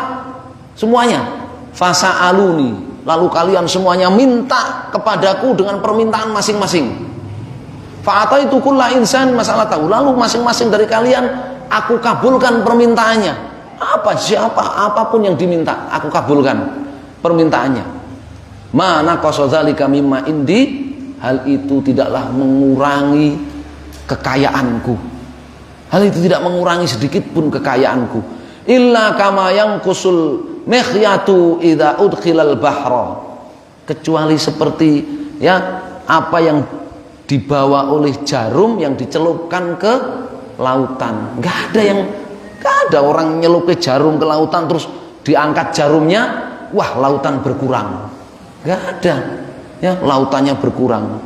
[SPEAKER 1] semuanya fasa'aluni, lalu kalian semuanya minta kepadaku dengan permintaan masing-masing. Fa'ataitu kulla insan masalatahu, lalu masing-masing dari kalian aku kabulkan permintaannya. Apapun yang diminta, aku kabulkan permintaannya. Mana qasadzalika mimma indi, hal itu tidaklah mengurangi kekayaanku. Hal itu tidak mengurangi sedikit pun kekayaanku. Illa kama yanqusul mikhyatu idza udkhilal bahra. Kecuali seperti ya apa yang dibawa oleh jarum yang dicelupkan ke lautan. Nggak ada orang nyelupin jarum ke lautan terus diangkat jarumnya, wah lautan berkurang. Nggak ada. Ya, lautannya berkurang.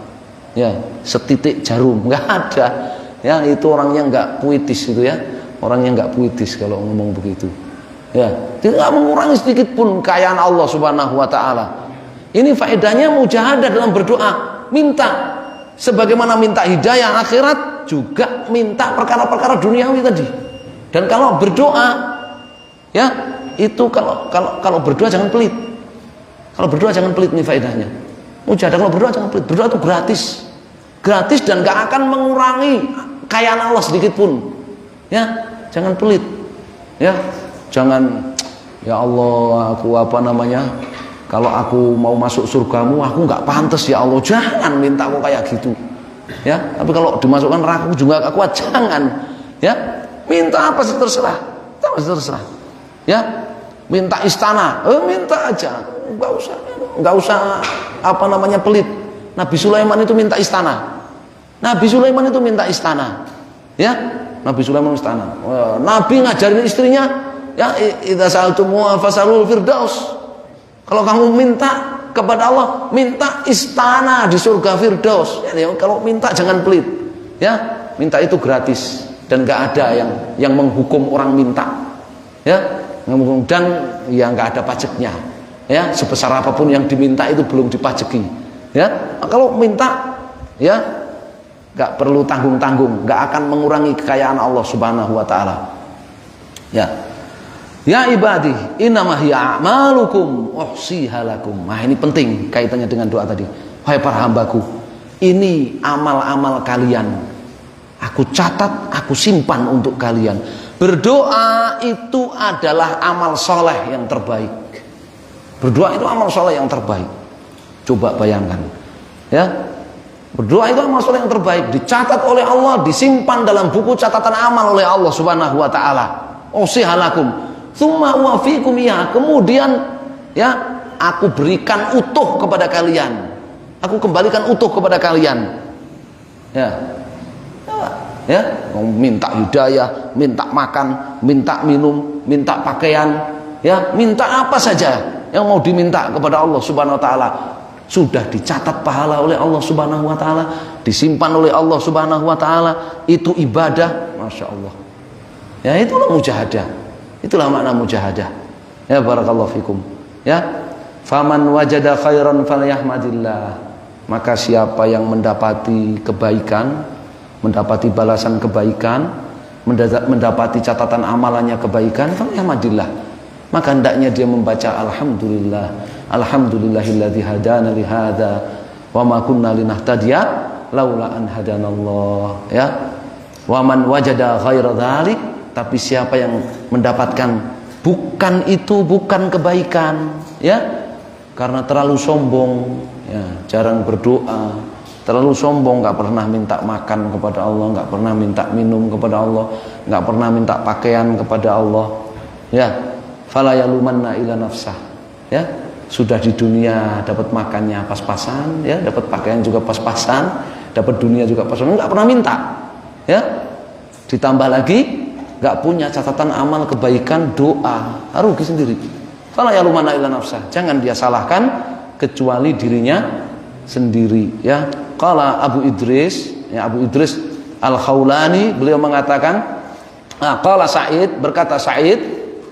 [SPEAKER 1] Ya, setitik jarum, nggak ada. Ya, itu orangnya nggak puitis itu ya. Orangnya nggak puitis kalau ngomong begitu. Ya, tidak mengurangi sedikit pun kekayaan Allah Subhanahu wa taala. Ini faedahnya mujahadah dalam berdoa, minta sebagaimana minta hidayah akhirat, juga minta perkara-perkara duniawi tadi. Dan kalau berdoa ya, itu kalau berdoa jangan pelit. Kalau berdoa jangan pelit, nih faedahnya. Mujahadah kalau berdoa jangan pelit. Berdoa itu gratis. Gratis dan gak akan mengurangi kekayaan Allah sedikit pun. Ya, jangan pelit. Ya, jangan ya Allah, aku kalau aku mau masuk surgamu, aku nggak pantas ya Allah, jangan minta aku kayak gitu. Ya, tapi kalau dimasukkan neraka juga aku jangan. Ya, minta apa sih terserah. Ya, minta istana, minta aja, nggak usah pelit. Nabi Sulaiman itu minta istana. Ya, Nabi Sulaiman istana. Nabi ngajarin istrinya, ya idza sa'altumuha fasalul firdaus. Kalau kamu minta kepada Allah, minta istana di surga Firdaus. Ya, kalau minta jangan pelit. Ya, minta itu gratis dan nggak ada yang menghukum orang minta. Ya, dan ya nggak ada pajaknya. Ya, sebesar apapun yang diminta itu belum dipajaki. Ya, kalau minta ya nggak perlu tanggung-tanggung, nggak akan mengurangi kekayaan Allah Subhanahu wa taala. Ya. Ya ibadi, innama hiya a'malukum uhsiha lakum. Nah, ini penting kaitannya dengan doa tadi. Wahai para hambaku, ini amal-amal kalian. Aku catat, aku simpan untuk kalian. Berdoa itu adalah amal soleh yang terbaik. Berdoa itu amal soleh yang terbaik. Coba bayangkan, ya. Berdoa itu amal soleh yang terbaik, dicatat oleh Allah, disimpan dalam buku catatan amal oleh Allah Subhanahu wa taala. Uhsiha lakum. Tsumma uwafikum ya, kemudian ya aku berikan utuh kepada kalian, aku kembalikan utuh kepada kalian. Ya, mau minta hidayah, minta makan, minta minum, minta pakaian, ya minta apa saja yang mau diminta kepada Allah Subhanahu Wa Taala sudah dicatat pahala oleh Allah Subhanahu Wa Taala, disimpan oleh Allah Subhanahu Wa Taala. Itu ibadah, masya Allah. Ya itulah mujahadah. Itulah makna mujahadah. Ya barakallahu fikum. Ya. Faman wajada khairan falyahmadillah. Maka siapa yang mendapati kebaikan, mendapati balasan kebaikan, mendapati catatan amalannya kebaikan, falyahmadillah. Maka hendaknya dia membaca alhamdulillah. Alhamdulillahilladzi hadana li hadza wa ma kunna linahtadiya laula an hadanallah. Ya. Wa man wajada ghaira dzalik. Tapi siapa yang mendapatkan bukan itu, bukan kebaikan, ya, karena terlalu sombong, ya, jarang berdoa, terlalu sombong, nggak pernah minta makan kepada Allah, nggak pernah minta minum kepada Allah, nggak pernah minta pakaian kepada Allah, ya, fala yalumanna ila nafsah, ya, sudah di dunia dapat makannya pas-pasan, ya, dapat pakaian juga pas-pasan, dapat dunia juga pas-pasan, nggak pernah minta, ya, ditambah lagi gak punya catatan amal kebaikan doa, rugi sendiri. Fala yalumana illa nafsah. Jangan dia salahkan kecuali dirinya sendiri, ya. Qala Abu Idris, ya, Abu Idris Al-Khawlani, beliau mengatakan, qala Sa'id, berkata Sa'id,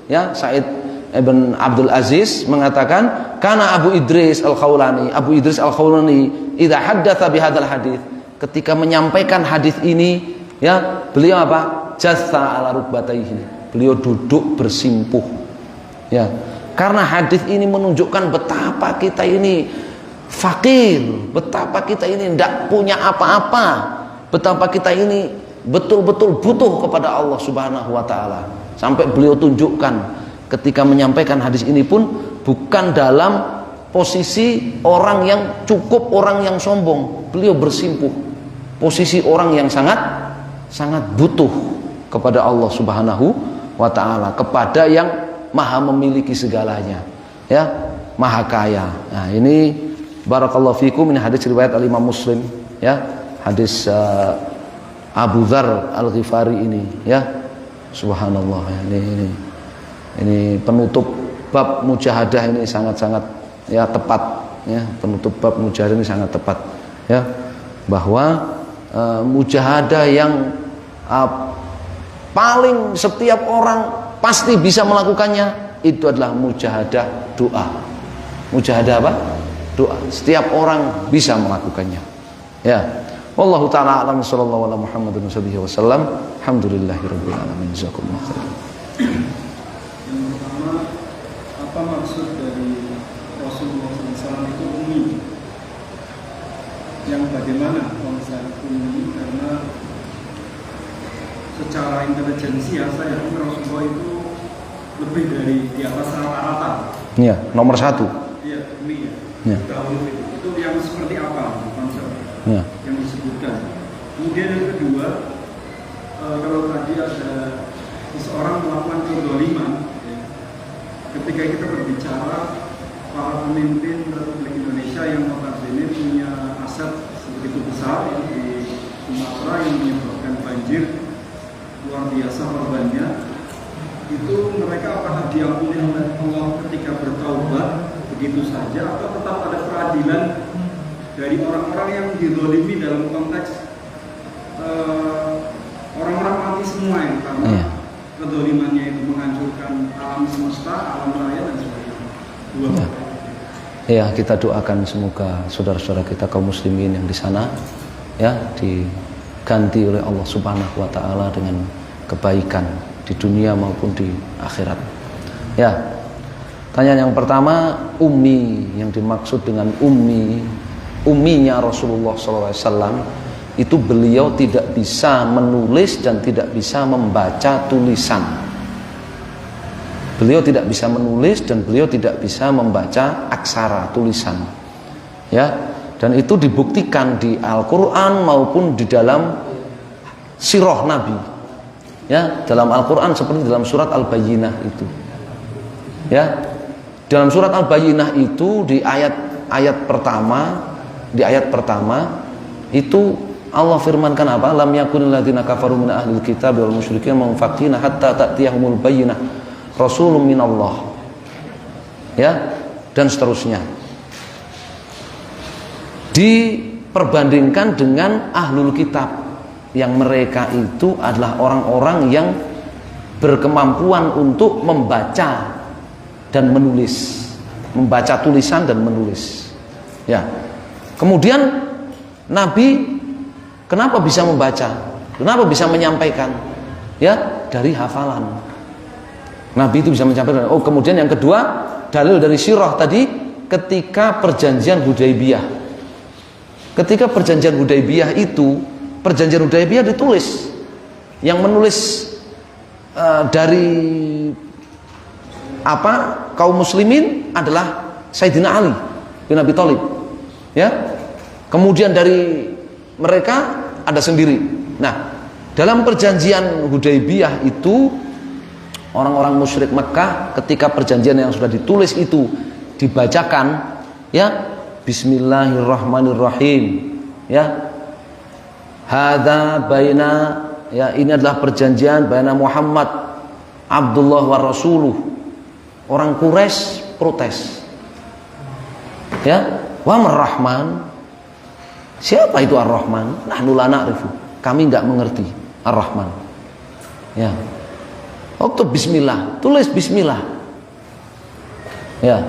[SPEAKER 1] ya, Sa'id Ibn Abdul Aziz mengatakan, kana Abu Idris Al-Khawlani, Abu Idris Al-Khawlani idza haddatsa bihadzal hadits, ketika menyampaikan hadis ini, ya, beliau apa? Jassa ala rukbatayhi, beliau duduk bersimpuh, ya, karena hadis ini menunjukkan betapa kita ini fakir, betapa kita ini tidak punya apa-apa, betapa kita ini betul-betul butuh kepada Allah Subhanahu Wa Taala. Sampai beliau tunjukkan ketika menyampaikan hadis ini pun bukan dalam posisi orang yang cukup, orang yang sombong. Beliau bersimpuh, posisi orang yang sangat butuh kepada Allah Subhanahu wa taala, kepada yang maha memiliki segalanya, ya, maha kaya. Nah, ini barakallahu fikum, ini hadis riwayat Al-Imam Muslim, ya, hadis Abu Dzar Al-Ghifari ini, ya. Subhanallah, ya, ini penutup bab mujahadah ini sangat-sangat, ya, tepat, ya, penutup bab mujahadah ini sangat tepat, ya, bahwa mujahadah yang paling setiap orang pasti bisa melakukannya itu adalah mujahadah doa. Mujahadah apa? Doa. Setiap orang bisa melakukannya. Ya. Wallahu taala a'lam, sallallahu ala Muhammadin wasallam. Alhamdulillahirabbil alamin. Jazakumullah khairan.
[SPEAKER 2] Yang pertama, apa maksud dari Rasulullah SAW itu ummi? Yang bagaimana konsep ummi? Karena secara intelijensi ya saya yakin Rasulullah itu lebih dari di atas rata-rata.
[SPEAKER 1] Iya, nomor 1.
[SPEAKER 2] Iya, ini ya.
[SPEAKER 1] Ya.
[SPEAKER 2] Itu yang seperti apa konsep
[SPEAKER 1] Ya.
[SPEAKER 2] yang disebutkan. Kemudian yang kedua, kalau tadi ada seseorang melakukan kezaliman, ya, ketika kita berbicara para pemimpin Republik Indonesia yang notabene punya aset sebegitu besar, ya, di Sumatera yang menyebabkan banjir luar biasa korbannya, itu mereka apakah diampuni oleh Allah ketika bertaubat begitu saja, atau tetap ada peradilan dari orang-orang yang dizalimi dalam konteks orang-orang mati semua yang karena kezalimannya itu menghancurkan alam semesta, alam raya dan sebagainya.
[SPEAKER 1] Ya, kita doakan semoga saudara-saudara kita kaum muslimin yang di sana, ya, diganti oleh Allah Subhanahu wa taala dengan kebaikan di dunia maupun di akhirat. Ya. Pertanyaan yang pertama, ummi, yang dimaksud dengan umminya Rasulullah SAW itu beliau tidak bisa menulis dan tidak bisa membaca tulisan. Beliau tidak bisa menulis dan beliau tidak bisa membaca aksara tulisan. Ya, dan itu dibuktikan di Al-Qur'an maupun di dalam sirah Nabi. Ya, dalam Al-Qur'an seperti dalam surat Al-Bayyinah itu. Ya, dalam surat Al-Bayyinah itu di ayat pertama itu Allah firmankan apa? Lam yakunil ladzina kafaru min ahlil kitab wal musyrikin munfaqina hatta ta'tiyahumul bayyinah rasulun minallah. Ya, dan seterusnya. Diperbandingkan dengan ahlul kitab yang mereka itu adalah orang-orang yang berkemampuan untuk membaca dan menulis, membaca tulisan dan menulis. Ya. Kemudian Nabi kenapa bisa membaca? Kenapa bisa menyampaikan? Ya, dari hafalan. Nabi itu bisa menyampaikan. Oh, kemudian yang kedua, dalil dari sirah tadi ketika perjanjian Hudaybiyah. Ketika perjanjian Hudaybiyah itu, perjanjian Hudaybiyah ditulis. Yang menulis dari kaum muslimin adalah Sayyidina Ali bin Abi Thalib. Ya. Kemudian dari mereka ada sendiri. Nah, dalam perjanjian Hudaybiyah itu orang-orang musyrik Mekah ketika perjanjian yang sudah ditulis itu dibacakan, ya, Bismillahirrahmanirrahim, ya, hadza baina, ya, ini adalah perjanjian baina Muhammad Abdullah wa Rasuluh. Orang Quraisy protes, ya, wa Rahman. Siapa itu Ar-Rahman? Nahnu la na'rifu. Kami enggak mengerti Ar-Rahman. Ya. Waktu bismillah, tulis bismillah. Ya.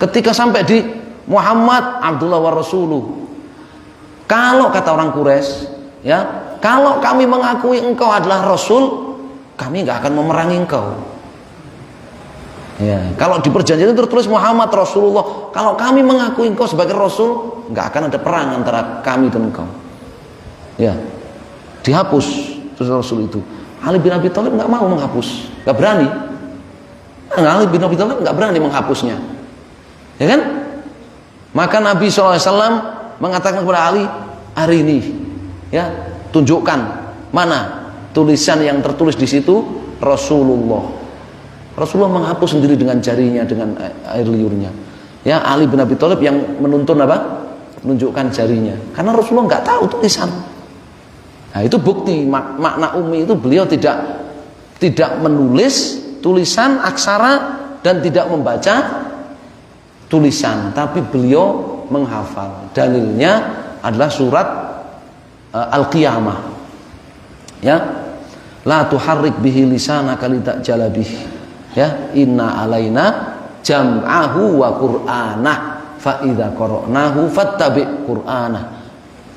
[SPEAKER 1] Ketika sampai di Muhammad Abdullah wa Rasuluh. Kalau kata orang Quraisy, ya, kalau kami mengakui engkau adalah rasul, kami enggak akan memerangi engkau. Ya, kalau di perjanjian itu tertulis Muhammad Rasulullah, kalau kami mengakui engkau sebagai rasul, nggak akan ada perang antara kami dan engkau. Ya, dihapus terus rasul itu. Ali bin Abi Thalib nggak mau menghapus, nggak berani. Ali bin Abi Thalib nggak berani menghapusnya, ya kan? Maka Nabi SAW mengatakan kepada Ali, hari ini, ya, tunjukkan mana tulisan yang tertulis di situ Rasulullah. Rasulullah menghapus sendiri dengan jarinya, dengan air liurnya. Ya, Ali bin Abi Thalib yang menuntun apa? Menunjukkan jarinya. Karena Rasulullah nggak tahu tulisan. Nah, itu bukti makna ummi itu beliau tidak menulis tulisan aksara dan tidak membaca tulisan, tapi beliau menghafal. Dalilnya adalah surat Al-Qiyamah. Ya. La tuharrik bihi lisanaka litajala bihi. Ya, inna alaina jam'ahu wa qur'anah fa idza qara'nahu fattabi' qur'anah.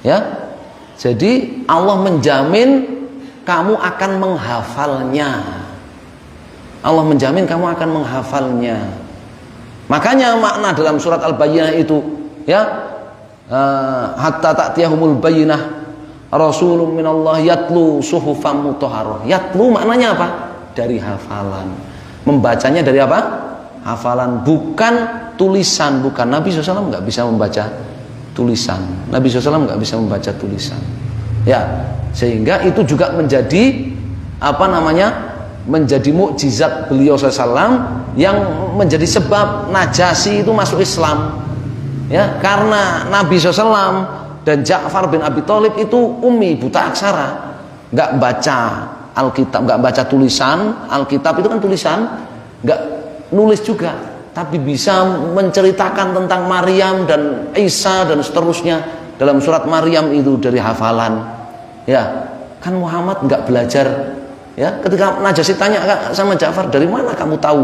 [SPEAKER 1] Ya. Jadi Allah menjamin kamu akan menghafalnya. Allah menjamin kamu akan menghafalnya. Makanya makna dalam surat Al-Bayyinah itu, ya, hatta ta'tiyahumul bayyinah rasulun minallah yatlu suhufan mutahharah. Yatlu maknanya apa? Dari hafalan. Membacanya dari apa? Hafalan, bukan tulisan. Bukan, Nabi SAW nggak bisa membaca tulisan. Nabi SAW nggak bisa membaca tulisan. Ya, sehingga itu juga menjadi menjadi mukjizat beliau SAW yang menjadi sebab Najasyi itu masuk Islam. Ya, karena Nabi SAW dan Ja'far bin Abi Thalib itu ummi, buta aksara, nggak baca Alkitab, nggak baca tulisan. Alkitab itu kan tulisan, nggak nulis juga, tapi bisa menceritakan tentang Maryam dan Isa dan seterusnya dalam surat Maryam itu dari hafalan. Ya, kan Muhammad nggak belajar. Ya, ketika Najasyi tanya sama Ja'far, dari mana kamu tahu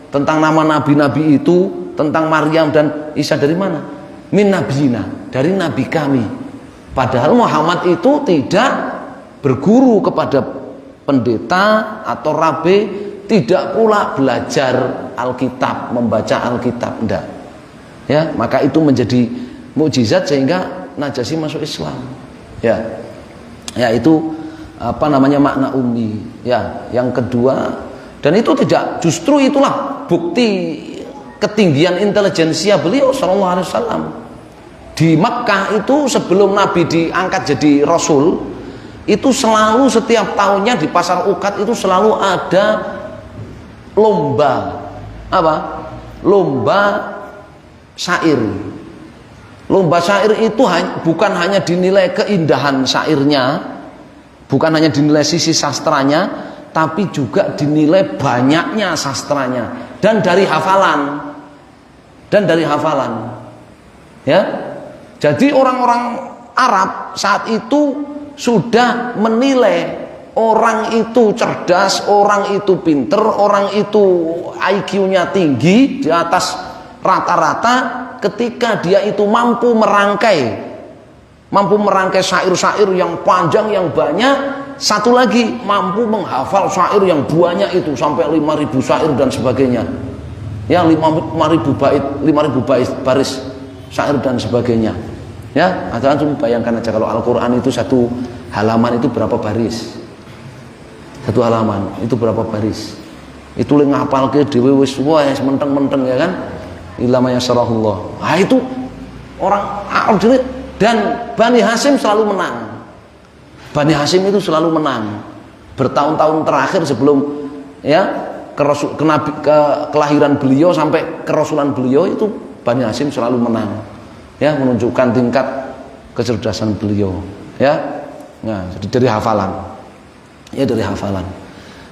[SPEAKER 1] tentang nama nabi-nabi itu, tentang Maryam dan Isa, dari mana? Min nabiyina, dari nabi kami. Padahal Muhammad itu tidak berguru kepada pendeta atau rabi, tidak pula belajar Alkitab, membaca Alkitab, enggak. Ya, maka itu menjadi mukjizat sehingga Najasyi masuk Islam. Ya. Ya, itu makna ummi. Ya, yang kedua, dan itu tidak, justru itulah bukti ketinggian intelijensia beliau sallallahu alaihi wasallam. Di Makkah itu sebelum Nabi diangkat jadi Rasul, itu selalu setiap tahunnya di pasar Uqad itu selalu ada lomba lomba syair. Lomba syair itu bukan hanya dinilai keindahan syairnya, bukan hanya dinilai sisi sastranya, tapi juga dinilai banyaknya sastranya dan dari hafalan. Ya. Jadi orang-orang Arab saat itu sudah menilai orang itu cerdas, orang itu pinter, orang itu IQ-nya tinggi di atas rata-rata ketika dia itu mampu merangkai syair-syair yang panjang, yang banyak. Satu lagi, mampu menghafal syair yang banyak itu sampai 5.000 syair dan sebagainya. Ya, 5.000 bait baris syair dan sebagainya. Ya, antum bayangkan aja kalau Al-Qur'an itu satu halaman itu berapa baris? Satu halaman itu berapa baris? Itu le ngapalke dhewe wis wae menteng-menteng ya kan? Ilama yasrahullah. Nah, itu orang Arab dan Bani Hasyim selalu menang. Bani Hasyim itu selalu menang. Bertahun-tahun terakhir sebelum ya kelahiran beliau sampai kerasulan beliau itu Bani Hasyim selalu menang. Ya, menunjukkan tingkat kecerdasan beliau. Ya. Nah, jadi dari hafalan. Ya, dari hafalan.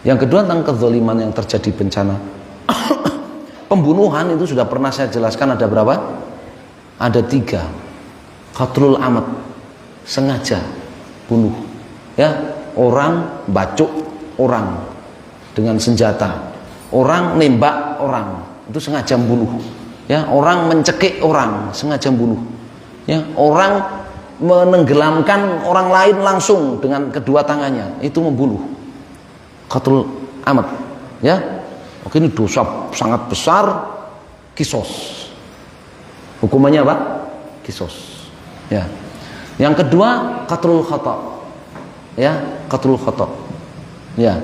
[SPEAKER 1] Yang kedua tentang kezaliman yang terjadi bencana. Pembunuhan itu sudah pernah saya jelaskan ada berapa? Ada 3. Qatlul amad, sengaja bunuh. Ya, orang bacok orang dengan senjata. Orang nembak orang, itu sengaja membunuh. Ya, orang mencekik orang, sengaja membunuh. Ya, orang menenggelamkan orang lain langsung dengan kedua tangannya, itu membunuh. Qatlul amad. Ya. Oke, ini dosa sangat besar, kisos. Hukumannya apa? Kisos. Ya. Yang kedua, qatlul khata. Ya, qatlul khata. Ya.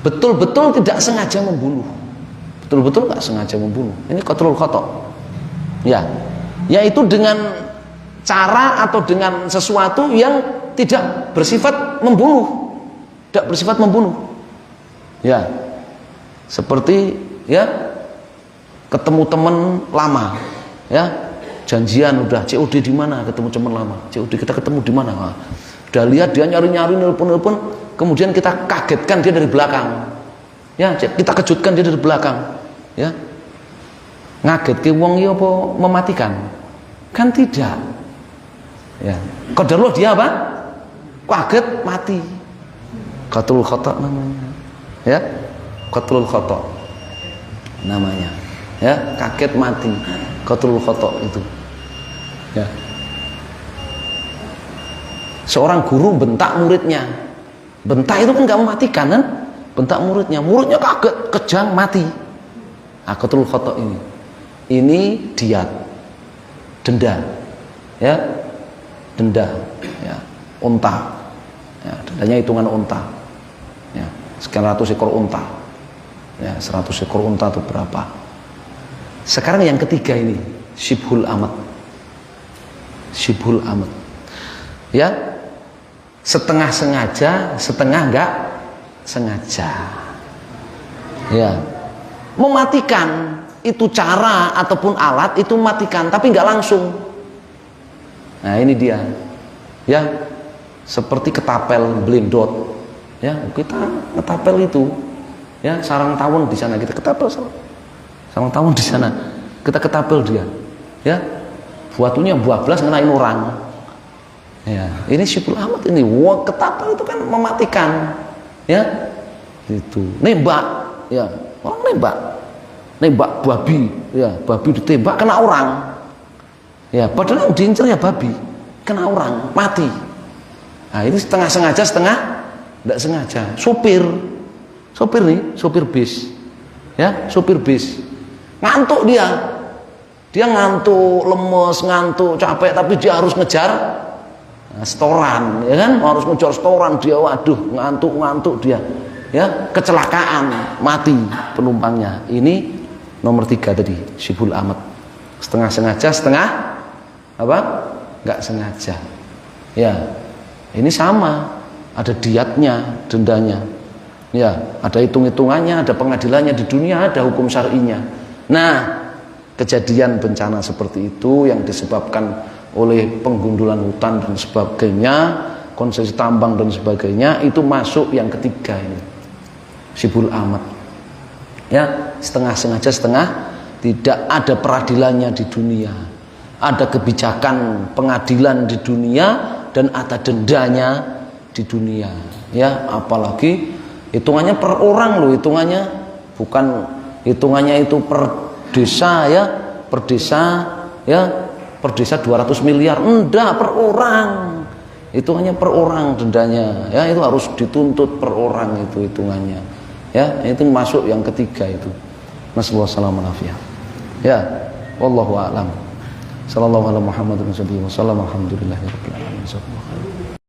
[SPEAKER 1] Betul-betul tidak sengaja membunuh. Betul-betul enggak sengaja membunuh. Ini qatlul khata. Ya. Yaitu dengan cara atau dengan sesuatu yang tidak bersifat membunuh. Tidak bersifat membunuh. Ya. Seperti ya ketemu teman lama, ya janjian udah COD di mana, ketemu teman lama, COD kita ketemu di mana, nah, udah lihat dia nyari-nyari nelpon, kemudian kita kagetkan dia dari belakang, ya kita kejutkan dia dari belakang, ya ngaget ke wong ya apa mematikan, kan tidak, ya qadarullah dia apa kaget mati, qatlul khata namanya, ya. Qatlul khata namanya, ya kaget mati, qatlul khata itu, ya. Seorang guru bentak muridnya, bentak itu kan nggak mematikan kan, bentak muridnya kaget, kejang mati. Nah, qatlul khata ini diat, denda, ya denda, ya unta, ya dendanya hitungan unta, ya sekian ratus ekor unta. Ya, 100 ekor unta itu berapa? Sekarang yang ketiga ini syibhul amad. Syibhul amad. Ya. Setengah sengaja, setengah enggak sengaja. Ya. Mematikan itu cara ataupun alat itu mematikan tapi enggak langsung. Nah, ini dia. Ya. Seperti ketapel blindot. Ya, kita ketapel itu. Ya, sarang tawon di sana kita ketapel, sarang tawon di sana kita ketapel dia, ya batunya bablas ngenain orang, ya ini syibhul amad ini, wah ketapel itu kan mematikan, ya itu nembak, ya orang nembak babi, ya babi ditembak kena orang, ya padahal yang diincer ya babi, kena orang mati. Nah ini setengah sengaja setengah tidak sengaja. Supir Sopir nih, sopir bis. Ya, sopir bis. Ngantuk dia. Dia ngantuk, lemes, ngantuk, capek, tapi dia harus ngejar setoran, ya kan? Harus ngejar setoran dia, waduh, ngantuk dia. Ya, kecelakaan, mati penumpangnya. Ini nomor 3 tadi, syibhul amat. Setengah sengaja, setengah apa? Enggak sengaja. Ya. Ini sama, ada diatnya, dendanya. Ya, ada hitung-hitungannya, ada pengadilannya di dunia, ada hukum syar'inya. Nah, kejadian bencana seperti itu yang disebabkan oleh penggundulan hutan dan sebagainya, konsesi tambang dan sebagainya, itu masuk yang ketiga ini, syibhul amat. Ya, setengah sengaja, setengah tidak. Ada peradilannya di dunia, ada kebijakan pengadilan di dunia, dan ada dendanya di dunia. Ya, apalagi hitungannya per orang loh, hitungannya bukan hitungannya itu per desa ya, per desa ya, per desa 200 miliar, enggak, per orang. Hitungannya per orang dendanya. Ya, itu harus dituntut per orang itu hitungannya. Ya, itu masuk yang ketiga itu. Nasallahu alaihi wasallam. Ya, wallahu a'lam. Sallallahu alaihi Muhammad wa sallam. Alhamdulillahirabbil alamin.